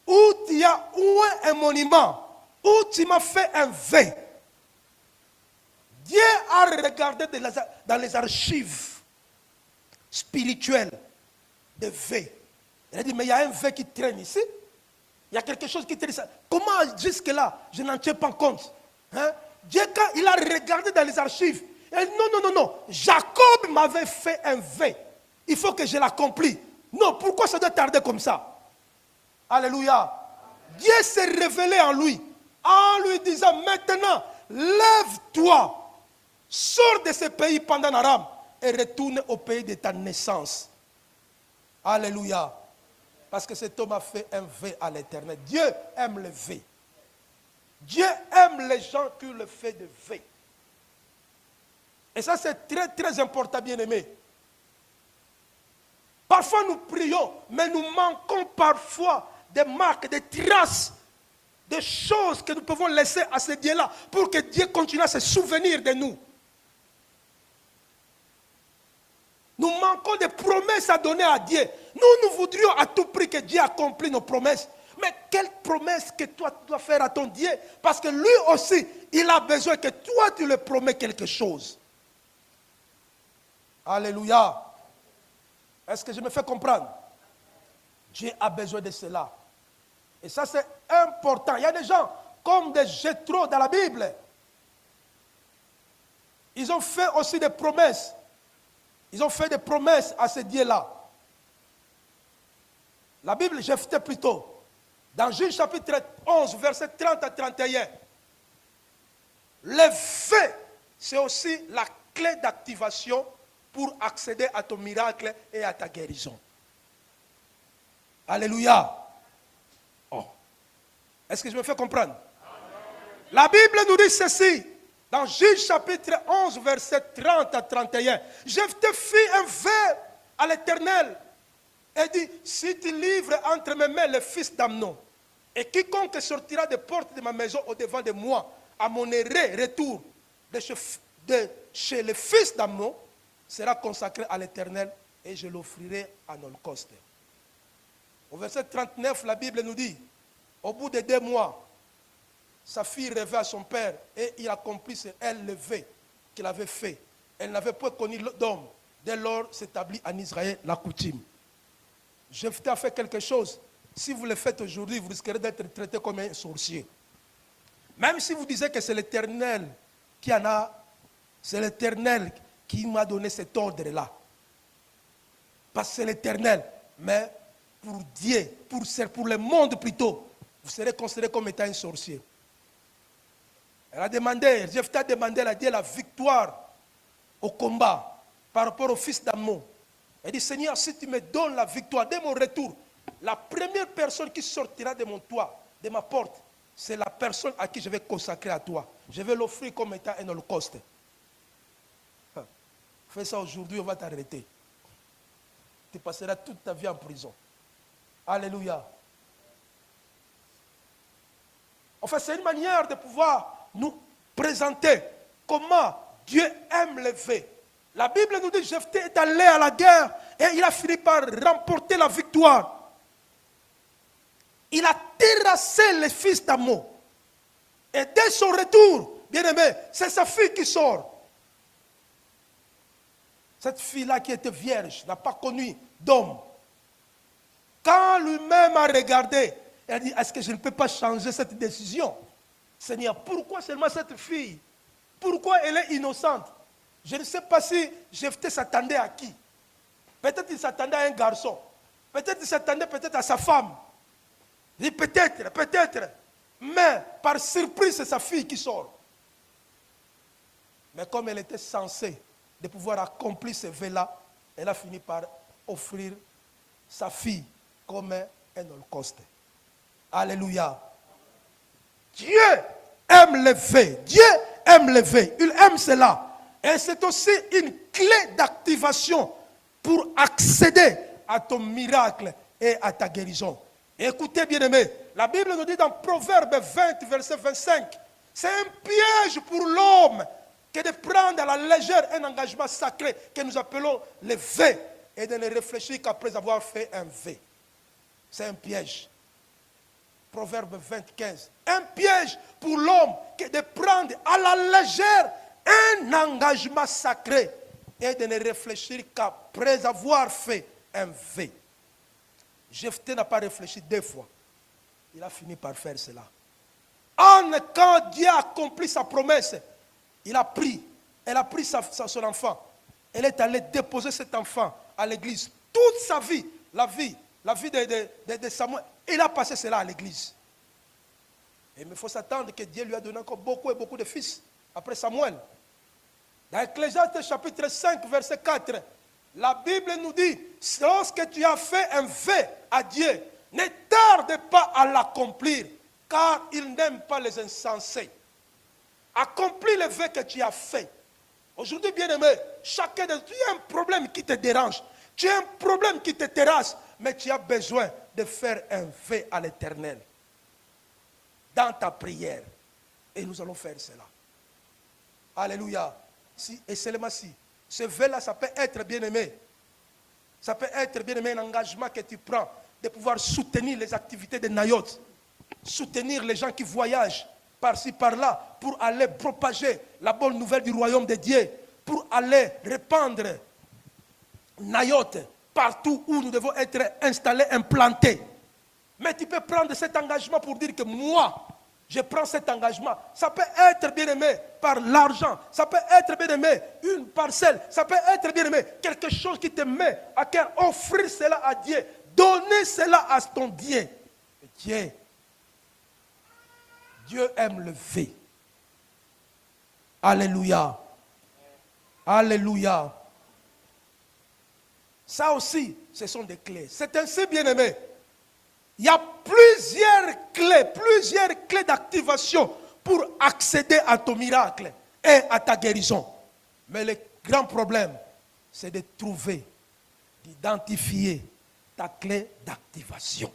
Speaker 3: où tu as oué un monument, où tu m'as fait un vœu. Dieu a regardé dans les archives spirituelles des vœux. Il a dit, mais il y a un vœu qui traîne ici. Il y a quelque chose qui traîne ici. Comment jusque-là, je n'en tiens pas compte. Hein? Dieu, quand il a regardé dans les archives, il a dit, non. Jacob m'avait fait un vœu. Il faut que je l'accomplis. Non, pourquoi ça doit tarder comme ça? Alléluia. Dieu s'est révélé en lui disant, maintenant, lève-toi. Sors de ce pays pendant Aram et retourne au pays de ta naissance. Alléluia. Parce que cet homme a fait un vœu à l'Éternel. Dieu aime le vœu. Dieu aime les gens qui le font de vœu. Et ça c'est très très important, bien-aimés. Parfois nous prions, mais nous manquons parfois des marques, des traces, des choses que nous pouvons laisser à ce Dieu-là pour que Dieu continue à se souvenir de nous. Nous manquons de promesses à donner à Dieu. Nous voudrions à tout prix que Dieu accomplisse nos promesses. Mais quelle promesse que toi tu dois faire à ton Dieu? Parce que lui aussi, il a besoin que toi tu lui promets quelque chose. Alléluia. Est-ce que je me fais comprendre? Dieu a besoin de cela. Et ça c'est important. Il y a des gens comme des Jéthro dans la Bible. Ils ont fait aussi des promesses. Ils ont fait des promesses à ce Dieu-là. La Bible, Jephthé plutôt, dans Juge chapitre 11, verset 30 à 31, le vœu, c'est aussi la clé d'activation pour accéder à ton miracle et à ta guérison. Alléluia. Oh. Est-ce que je me fais comprendre? La Bible nous dit ceci. Dans Juge chapitre 11, verset 30 à 31, Jephthé fit un vœu à l'Éternel et dit, si tu livres entre mes mains le fils d'Amnon, et quiconque sortira des portes de ma maison au-devant de moi, à mon retour de chez le fils d'Amnon, sera consacré à l'Éternel et je l'offrirai en holocauste. Au verset 39, la Bible nous dit, au bout de 2 mois, sa fille revint à son père et il accomplit ce elle le vœu qu'il avait fait. Elle n'avait pas connu d'homme. Dès lors s'établit en Israël la coutume. Jephthé a fait quelque chose. Si vous le faites aujourd'hui, vous risquerez d'être traité comme un sorcier. Même si vous disiez que c'est l'Éternel qui en a, c'est l'Éternel qui m'a donné cet ordre-là. Parce que c'est l'Éternel. Mais pour Dieu, pour le monde plutôt, vous serez considéré comme étant un sorcier. Jephthé a demandé à Dieu la victoire au combat par rapport au fils d'Ammon. Elle dit, Seigneur, si tu me donnes la victoire dès mon retour, la première personne qui sortira de mon toit, de ma porte, c'est la personne à qui je vais consacrer à toi. Je vais l'offrir comme étant un holocauste. Fais ça aujourd'hui, on va t'arrêter. Tu passeras toute ta vie en prison. Alléluia. Enfin, c'est une manière de pouvoir nous présenter comment Dieu aime les vœux. La Bible nous dit que Jephthé est allé à la guerre et il a fini par remporter la victoire. Il a terrassé les fils d'Ammon. Et dès son retour, bien aimé, c'est sa fille qui sort. Cette fille-là qui était vierge, n'a pas connu d'homme. Quand m'a regardé. Elle a dit, est-ce que je ne peux pas changer cette décision? Seigneur, pourquoi seulement cette fille? Pourquoi elle est innocente? Je ne sais pas si Jephthé s'attendait à qui. Peut-être qu'il s'attendait à un garçon. Peut-être qu'il s'attendait peut-être à sa femme. Il dit peut-être. Mais par surprise, c'est sa fille qui sort. Mais comme elle était censée de pouvoir accomplir ce vœu-là, elle a fini par offrir sa fille comme un holocauste. Alléluia. Dieu aime les vœux. Dieu aime les vœux. Il aime cela. Et c'est aussi une clé d'activation pour accéder à ton miracle et à ta guérison. Écoutez bien aimés, la Bible nous dit dans Proverbe 20, verset 25, c'est un piège pour l'homme que de prendre à la légère un engagement sacré que nous appelons le vœu et de ne réfléchir qu'après avoir fait un vœu. C'est un piège. Proverbe 25. Un piège pour l'homme que de prendre à la légère un engagement sacré et de ne réfléchir qu'après avoir fait un vœu. Jephthé n'a pas réfléchi 2 fois. Il a fini par faire cela. Quand Dieu a accompli sa promesse, elle a pris son enfant. Elle est allée déposer cet enfant à l'église. Toute sa vie, la vie de Samuel, il a passé cela à l'église. Et il faut s'attendre que Dieu lui a donné encore beaucoup et beaucoup de fils après Samuel. Dans Ecclésiaste chapitre 5, verset 4, la Bible nous dit, lorsque tu as fait un vœu à Dieu, ne tarde pas à l'accomplir, car il n'aime pas les insensés. Accomplis le vœu que tu as fait. Aujourd'hui, bien-aimé, chacun de nous, tu as un problème qui te dérange, tu as un problème qui te terrasse, mais tu as besoin de faire un vœu à l'Éternel dans ta prière. Et nous allons faire cela. Alléluia. Et seulement si. Ce vœu-là, ça peut être bien-aimé. Ça peut être bien-aimé un engagement que tu prends de pouvoir soutenir les activités de Nayot, soutenir les gens qui voyagent par-ci, par-là, pour aller propager la bonne nouvelle du royaume de Dieu, pour aller répandre Nayot partout où nous devons être installés, implantés. Mais tu peux prendre cet engagement pour dire que moi, je prends cet engagement. Ça peut être bien aimé par l'argent. Ça peut être bien aimé une parcelle. Ça peut être bien aimé quelque chose qui te met à cœur. Offrir cela à Dieu. Donner cela à ton Dieu. Et Dieu aime le vœu. Alléluia. Alléluia. Ça aussi, ce sont des clés. C'est ainsi, bien aimé. Il y a plusieurs clés d'activation pour accéder à ton miracle et à ta guérison. Mais le grand problème, c'est de trouver, d'identifier ta clé d'activation.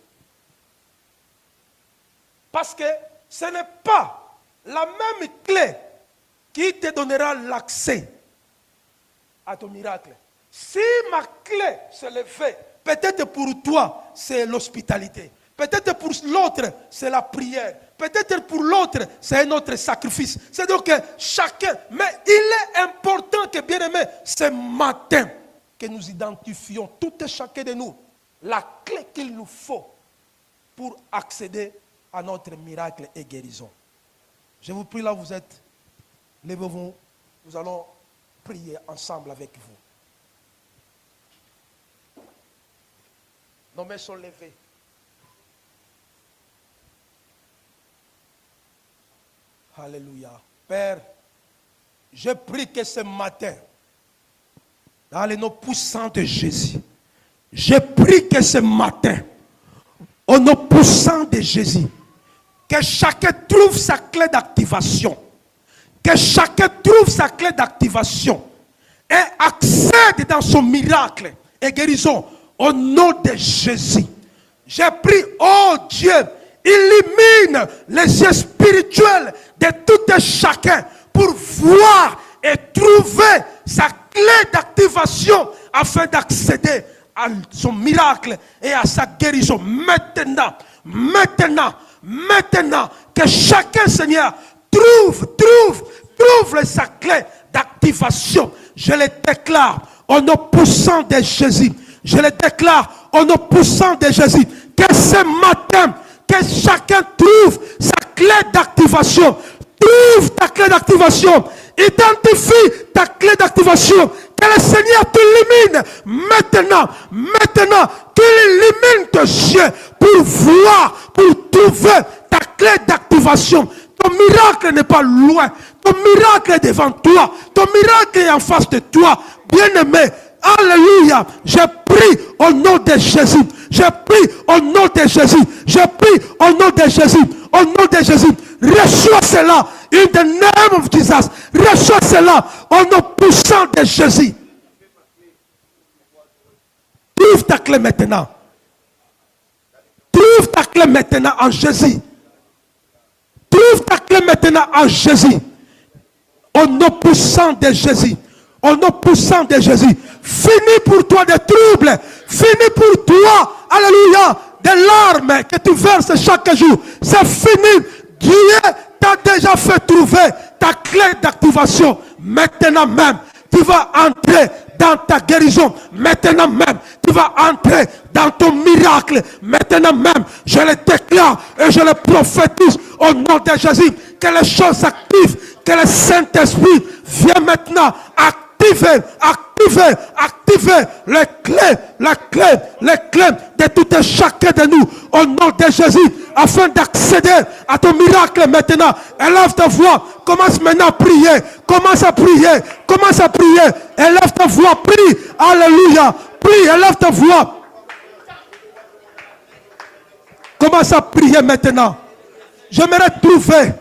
Speaker 3: Parce que ce n'est pas la même clé qui te donnera l'accès à ton miracle. Si ma clé, c'est le fait, peut-être pour toi, c'est l'hospitalité. Peut-être pour l'autre, c'est la prière. Peut-être pour l'autre, c'est un autre sacrifice. C'est donc que chacun, mais il est important que, bien aimé, ce matin, que nous identifions, tout et chacun de nous, la clé qu'il nous faut pour accéder à notre miracle et guérison. Je vous prie là où vous êtes, levez-vous, nous allons prier ensemble avec vous. Nos mains sont levées. Alléluia. Père, je prie que ce matin, dans le nom puissant de Jésus, je prie que ce matin, au nom puissant de Jésus, que chacun trouve sa clé d'activation. Que chacun trouve sa clé d'activation et accède dans son miracle et guérison au nom de Jésus. J'ai pris, oh Dieu, illumine les yeux spirituels de tout et chacun pour voir et trouver sa clé d'activation afin d'accéder à son miracle et à sa guérison. Maintenant, que chacun, Seigneur, trouve sa clé d'activation. Je le déclare au nom puissant de Jésus. Je le déclare au nom puissant de Jésus. Que ce matin, que chacun trouve sa clé d'activation. Trouve ta clé d'activation. Identifie ta clé d'activation. Que le Seigneur t'illumine maintenant. Maintenant, qu'il illumine tes yeux pour voir, pour trouver ta clé d'activation. Ton miracle n'est pas loin. Ton miracle est devant toi. Ton miracle est en face de toi. Bien-aimé, alléluia. Je prie au nom de Jésus. Je prie au nom de Jésus. Je prie au nom de Jésus. Au nom de Jésus. Reçois cela. In the name of Jesus. Reçois cela au nom puissant de Jésus. Trouve ta clé maintenant. Trouve ta clé maintenant en Jésus. Trouve ta clé maintenant en Jésus. Au nom puissant de Jésus. Au nom puissant de Jésus. Fini pour toi des troubles. Fini pour toi, alléluia, des larmes que tu verses chaque jour. C'est fini. Dieu t'a déjà fait trouver ta clé d'activation. Maintenant même, tu vas entrer dans ta guérison. Maintenant même, tu vas entrer dans ton miracle. Maintenant même, je le déclare et je le prophétise au nom de Jésus. Que les choses s'activent, que le Saint-Esprit vienne maintenant activer les clés de tout et chacun de nous au nom de Jésus afin d'accéder à ton miracle maintenant. Élève ta voix, commence maintenant à prier, commence à prier, élève ta voix, prie, alléluia, prie, élève ta voix. Commence à prier maintenant. J'aimerais trouver,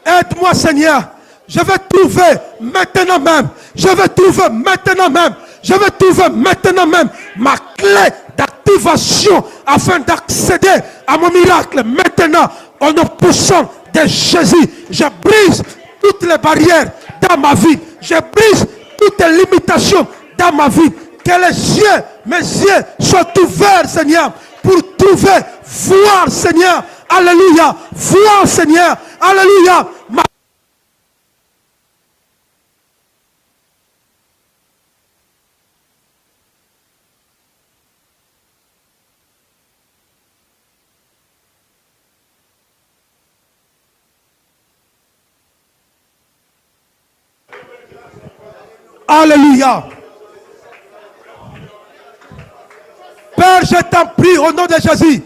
Speaker 3: aide-moi Seigneur. Je vais trouver maintenant même. Je vais trouver maintenant même. Je vais trouver maintenant même ma clé d'activation afin d'accéder à mon miracle. Maintenant, en nous poussant de Jésus, je brise toutes les barrières dans ma vie. Je brise toutes les limitations dans ma vie. Que mes yeux soient ouverts, Seigneur, pour trouver, voir, Seigneur. Alléluia. Voir, Seigneur. Alléluia. Alléluia. Père, je t'en prie au nom de Jésus.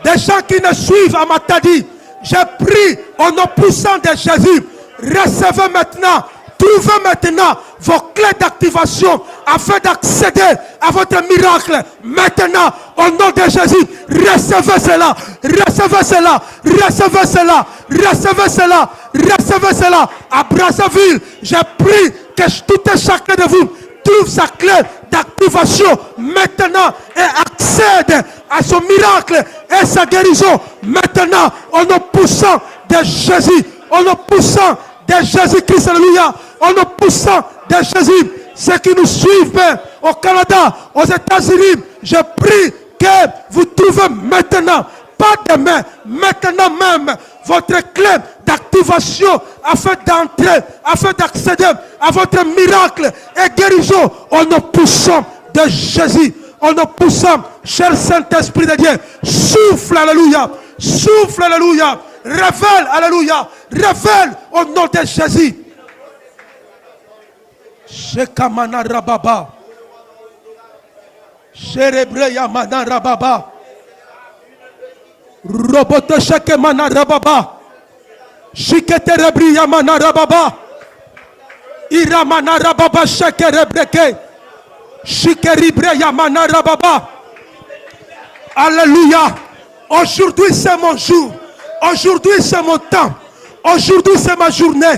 Speaker 3: Des gens qui ne suivent à ma tadie, je prie au nom puissant de Jésus. Recevez maintenant, trouvez maintenant vos clés d'activation afin d'accéder à votre miracle. Maintenant, au nom de Jésus, recevez cela, recevez cela, recevez cela, recevez cela, recevez cela. À Brazzaville, je prie que tout et chacun de vous trouve sa clé d'activation maintenant et accède à son miracle et sa guérison. Maintenant, au nom puissant de Jésus, au nom puissant de Jésus-Christ, alléluia, au nom puissant de Jésus, ceux qui nous suivent au Canada, aux États-Unis, je prie que vous trouvez maintenant, pas demain, maintenant même, votre clé d'activation afin d'entrer, afin d'accéder à votre miracle et guérison au nom puissant de Jésus, au nom puissant, cher Saint-Esprit de Dieu, souffle, alléluia, révèle, alléluia, révèle au nom de Jésus. Shekamana Rababa, Sherebreya Mana Rababa, Roboto Shekemana Rababa, Shiketerebriya Mana Rababa, Iramana Rababa Shekerebreke, Shikeribreya Mana Rababa. Alléluia. Aujourd'hui c'est mon jour. Aujourd'hui c'est mon temps. Aujourd'hui c'est ma journée.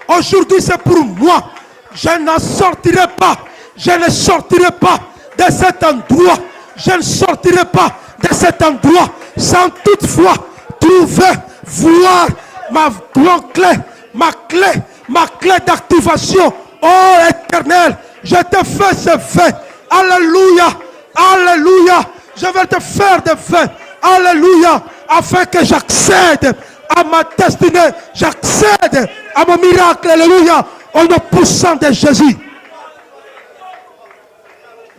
Speaker 3: Aujourd'hui c'est pour moi. Je n'en sortirai pas. Je ne sortirai pas de cet endroit. Je ne sortirai pas de cet endroit sans toutefois trouver, voir ma clé d'activation. Oh Éternel, je te fais ce fait. Alléluia, alléluia. Je vais te faire des faits. Alléluia, afin que j'accède à ma destinée. J'accède à mon miracle. Alléluia, au nom puissant de Jésus.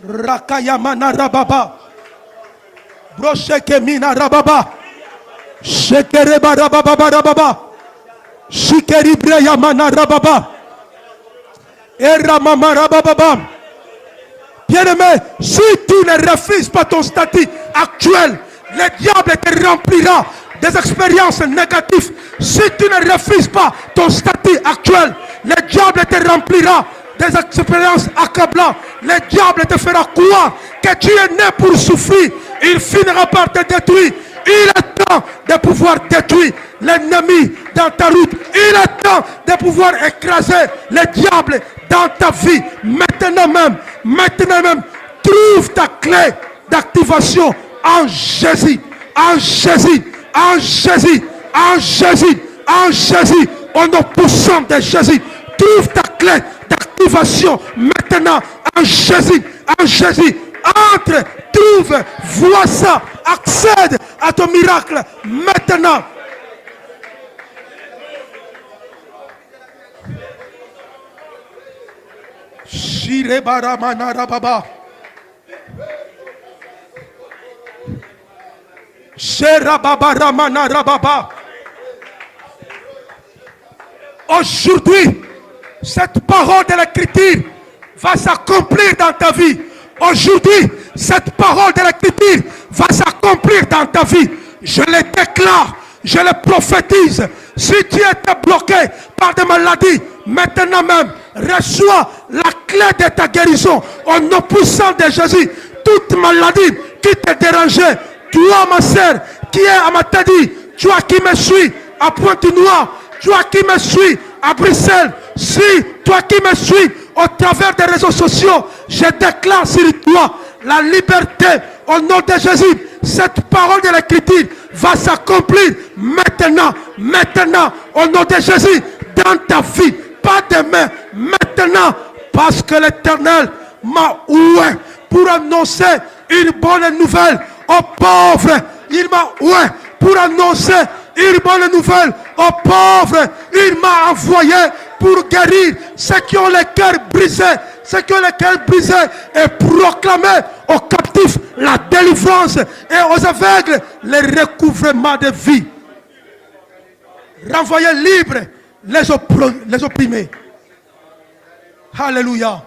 Speaker 3: Rakayamana Rababa. Brosheke mina rababa. Shekereba rababa rababa. Shikeribre yamana rababa. Era mama rababa. Bien-aimé, si tu ne refuses pas ton statut actuel, le diable te remplira des expériences négatives. Si tu ne refuses pas ton statut actuel, le diable te remplira des expériences accablantes. Le diable te fera croire que tu es né pour souffrir. Il finira par te détruire. Il est temps de pouvoir détruire l'ennemi dans ta route. Il est temps de pouvoir écraser le diable dans ta vie. Maintenant même, trouve ta clé d'activation en Jésus, en Jésus, en Jésus, en Jésus, en Jésus, au nom puissant de Jésus. Trouve ta clé d'activation maintenant en Jésus, en Jésus. Entre, trouve, vois ça, accède à ton miracle maintenant. Shirebaramana rababa. Sherababaramana rababa. Aujourd'hui, cette parole de l'Écriture va s'accomplir dans ta vie. Aujourd'hui, cette parole de l'Écriture va s'accomplir dans ta vie. Je le déclare, je le prophétise. Si tu étais bloqué par des maladies, maintenant même, reçois la clé de ta guérison au nom puissant de Jésus. Toute maladie qui te dérangeait, toi ma sœur, qui est à Matadi, toi qui me suis à Pointe-Noire, toi qui me suis à Bruxelles, si toi qui me suis au travers des réseaux sociaux, je déclare sur toi la liberté au nom de Jésus. Cette parole de l'Écriture va s'accomplir maintenant, au nom de Jésus, dans ta vie. Pas demain, maintenant, parce que l'Éternel m'a oué pour annoncer une bonne nouvelle aux pauvres. Il m'a oué pour annoncer une bonne nouvelle aux pauvres. Il m'a envoyé pour guérir ceux qui ont le cœur brisé, ceux qui ont le cœur brisé, et proclamer aux captifs la délivrance et aux aveugles le recouvrement de vie. Renvoyer libre les opprimés. Alléluia.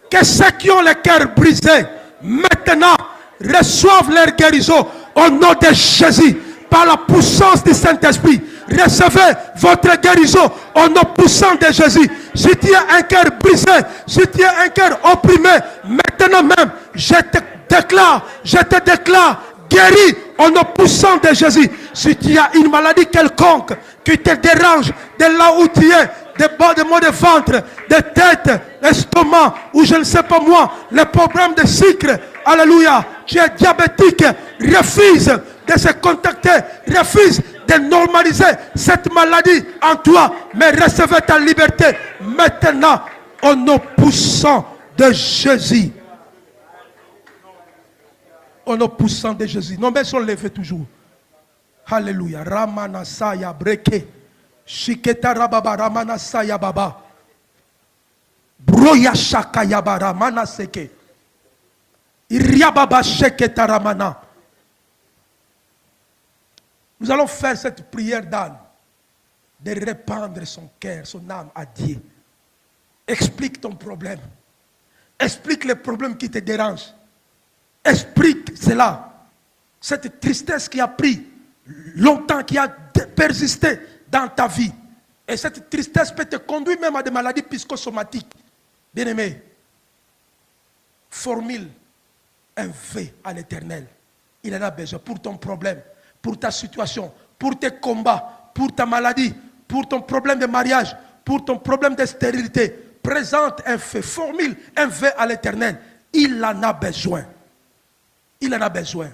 Speaker 3: Que ceux qui ont le cœur brisé maintenant reçoivent leur guérison au nom de Jésus par la puissance du Saint-Esprit. Recevez votre guérison au nom puissant de Jésus. Si tu as un cœur brisé, si tu as un cœur opprimé, maintenant même, je te déclare guéri au nom puissant de Jésus. Si tu as une maladie quelconque qui te dérange de là où tu es, des maux de ventre, de tête, d'estomac, ou je ne sais pas moi, les problèmes de sucre, alléluia, tu es diabétique, refuse de se contacter, refuse de normaliser cette maladie en toi, mais recevez ta liberté maintenant au nom puissant de Jésus. Au nom puissant de Jésus. Nos mains sont levées toujours. Alléluia. Ramana saya breke. Shiketa rababa ramana saya baba. Broya shaka yaba ramana seke. Iriababa sheketa ramana. Nous allons faire cette prière d'âne, de répandre son cœur, son âme à Dieu. Explique ton problème. Explique les problèmes qui te dérangent. Explique cela. Cette tristesse qui a pris longtemps, qui a persisté dans ta vie. Et cette tristesse peut te conduire même à des maladies psychosomatiques. Bien-aimé, formule un vœu à l'Éternel. Il en a besoin pour ton problème, pour ta situation, pour tes combats, pour ta maladie, pour ton problème de mariage, pour ton problème de stérilité. Présente un vœu, formule un vœu à l'Éternel. Il en a besoin. Il en a besoin.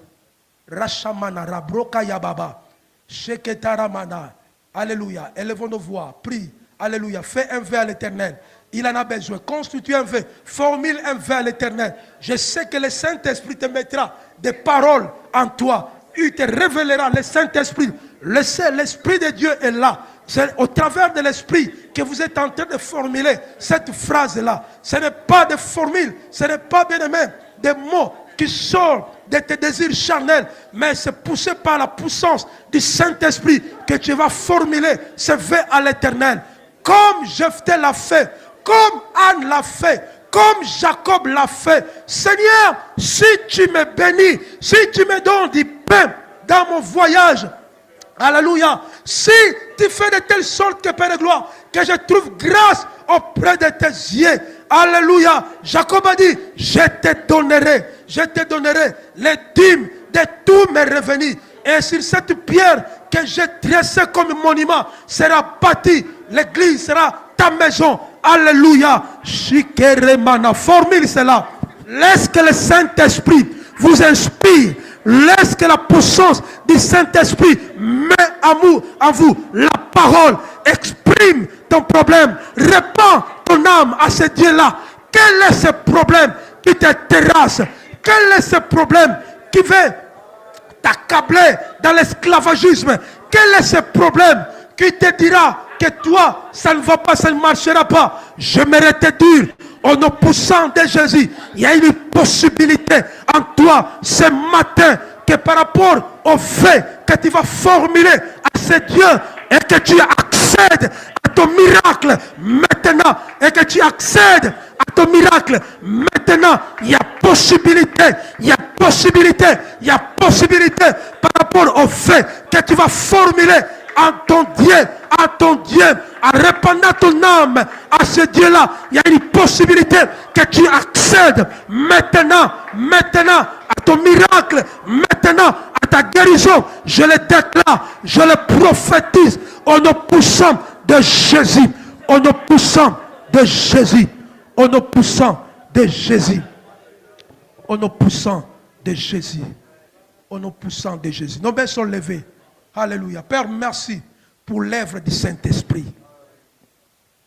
Speaker 3: Rashamana rabroka yababa. Sheketaramana. Alléluia. Élevons nos voix. Prie. Alléluia. Fais un vœu à l'Éternel. Il en a besoin. Constitue un vœu. Formule un vœu à l'Éternel. Je sais que le Saint-Esprit te mettra des paroles en toi. Il te révélera le Saint-Esprit. L'Esprit de Dieu est là. C'est au travers de l'Esprit que vous êtes en train de formuler cette phrase-là. Ce n'est pas de formule. Ce n'est pas, bien aimé, des mots qui sortent de tes désirs charnels, mais c'est poussé par la puissance du Saint-Esprit que tu vas formuler ces vœux à l'Éternel. Comme Jephthé l'a fait, comme Anne l'a fait, comme Jacob l'a fait. Seigneur, si tu me bénis, si tu me donnes du pain dans mon voyage, alléluia, si tu fais de telle sorte que, Père de gloire, que je trouve grâce auprès de tes yeux, alléluia, Jacob a dit, je te donnerai les dîmes de tous mes revenus. Et sur cette pierre que j'ai dressée comme monument sera bâtie, l'église sera ta maison. Alléluia. Shikeremana. Formule cela. Laisse que le Saint-Esprit vous inspire. Laisse que la puissance du Saint-Esprit met à vous la parole. Exprime ton problème. Répands ton âme à ce Dieu-là. Quel est ce problème qui te terrasse? Quel est ce problème qui veut t'accabler dans l'esclavagisme? Quel est ce problème qui te dira que toi, ça ne va pas, ça ne marchera pas? J'aimerais te dire, en nous poussant de Jésus, il y a une possibilité en toi ce matin que par rapport au fait que tu vas formuler à ce Dieu et que tu accèdes à ton miracle maintenant, et que tu accèdes à ton miracle maintenant, il y a possibilité, il y a possibilité, il y a possibilité par rapport au fait que tu vas formuler à ton Dieu, en répandant ton âme à ce Dieu-là. Il y a une possibilité que tu accèdes maintenant à ton miracle, maintenant à ta guérison. Je le déclare, je le prophétise au nom puissant de Jésus, au nom puissant de Jésus, au nom puissant de Jésus, au nom puissant de Jésus, au nom puissant de Jésus. Nos mains sont levées. Alléluia. Père, merci pour l'œuvre du Saint-Esprit.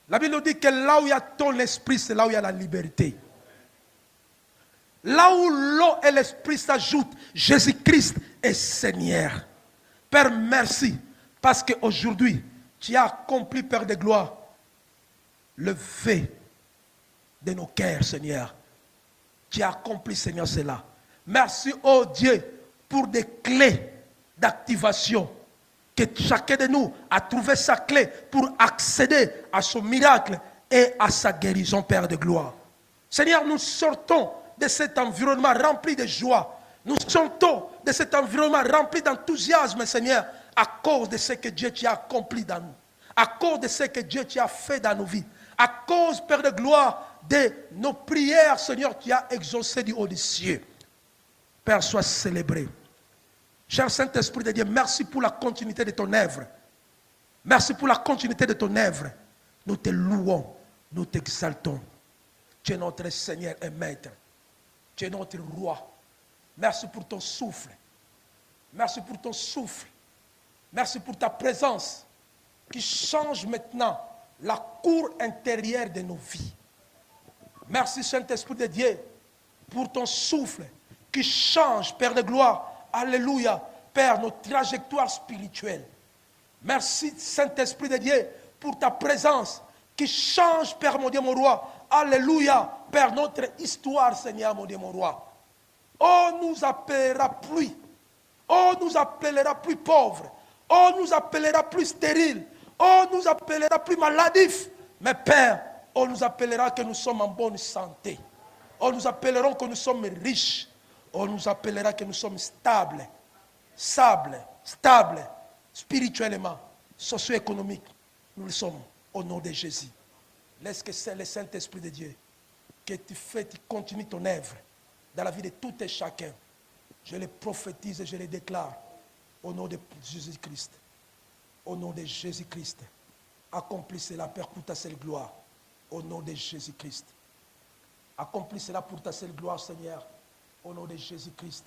Speaker 3: La Bible nous dit que là où il y a ton esprit, c'est là où il y a la liberté. Là où l'eau et l'esprit s'ajoutent, Jésus-Christ est Seigneur. Père, merci, parce qu'aujourd'hui, tu as accompli, Père de gloire, le fait de nos cœurs, Seigneur. Tu as accompli, Seigneur, cela. Merci, oh Dieu, pour des clés d'activation. Que chacun de nous a trouvé sa clé pour accéder à son miracle et à sa guérison, Père de gloire. Seigneur, nous sortons de cet environnement rempli de joie. Nous sortons de cet environnement rempli d'enthousiasme, Seigneur, à cause de ce que Dieu t'a accompli dans nous. À cause de ce que Dieu t'a fait dans nos vies. À cause, Père de gloire, de nos prières, Seigneur, tu as exaucé du haut des cieux. Père, sois célébré. Cher Saint-Esprit de Dieu, merci pour la continuité de ton œuvre. Merci pour la continuité de ton œuvre. Nous te louons, nous t'exaltons. Tu es notre Seigneur et Maître. Tu es notre Roi. Merci pour ton souffle. Merci pour ton souffle. Merci pour ta présence qui change maintenant la cour intérieure de nos vies. Merci Saint-Esprit de Dieu pour ton souffle qui change, Père de gloire. Alléluia, Père, nos trajectoires spirituelles. Merci, Saint-Esprit de Dieu, pour ta présence qui change, Père, mon Dieu, mon roi. Alléluia, Père, notre histoire, Seigneur, mon Dieu, mon roi. Oh, nous appellera plus. Oh, nous appellera plus pauvres. Oh, nous appellera plus stériles. Oh, nous appellera plus maladifs. Mais Père, oh, nous appellera que nous sommes en bonne santé. Oh, nous appellerons que nous sommes riches. On nous appellera que nous sommes stables, spirituellement, socio-économiques. Nous le sommes au nom de Jésus. Laisse que c'est le Saint-Esprit de Dieu que tu continues ton œuvre dans la vie de tout et chacun. Je le prophétise et je le déclare au nom de Jésus-Christ. Au nom de Jésus-Christ. Accomplis cela, Père, pour ta seule gloire. Au nom de Jésus-Christ. Accomplis cela pour ta seule gloire, Seigneur. Au nom de Jésus-Christ.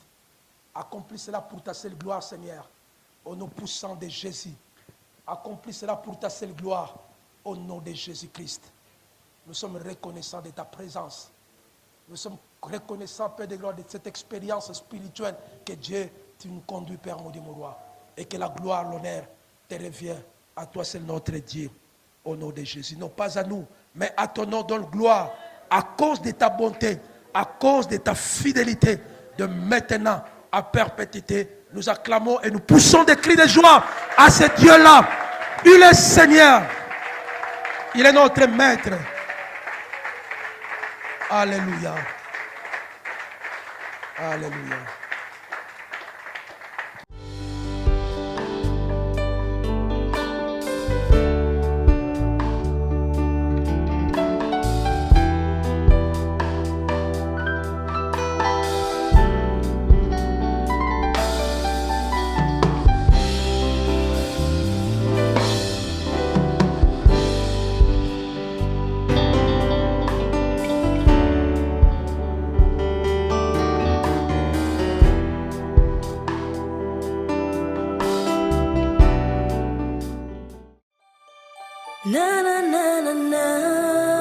Speaker 3: Accomplis cela pour ta seule gloire, Seigneur. Au nom puissant de Jésus. Accomplis cela pour ta seule gloire. Au nom de Jésus-Christ. Nous sommes reconnaissants de ta présence. Nous sommes reconnaissants, Père de gloire, de cette expérience spirituelle que Dieu, tu nous conduis, Père, mon Dieu, mon roi. Et que la gloire, l'honneur te revient. À toi, c'est notre Dieu. Au nom de Jésus. Non pas à nous, mais à ton nom, donne gloire. À cause de ta bonté. à cause de ta fidélité de maintenant à perpétuité. Nous acclamons et nous poussons des cris de joie à ce Dieu-là. Il est Seigneur. Il est notre Maître. Alléluia. Alléluia.
Speaker 1: Na na na na na.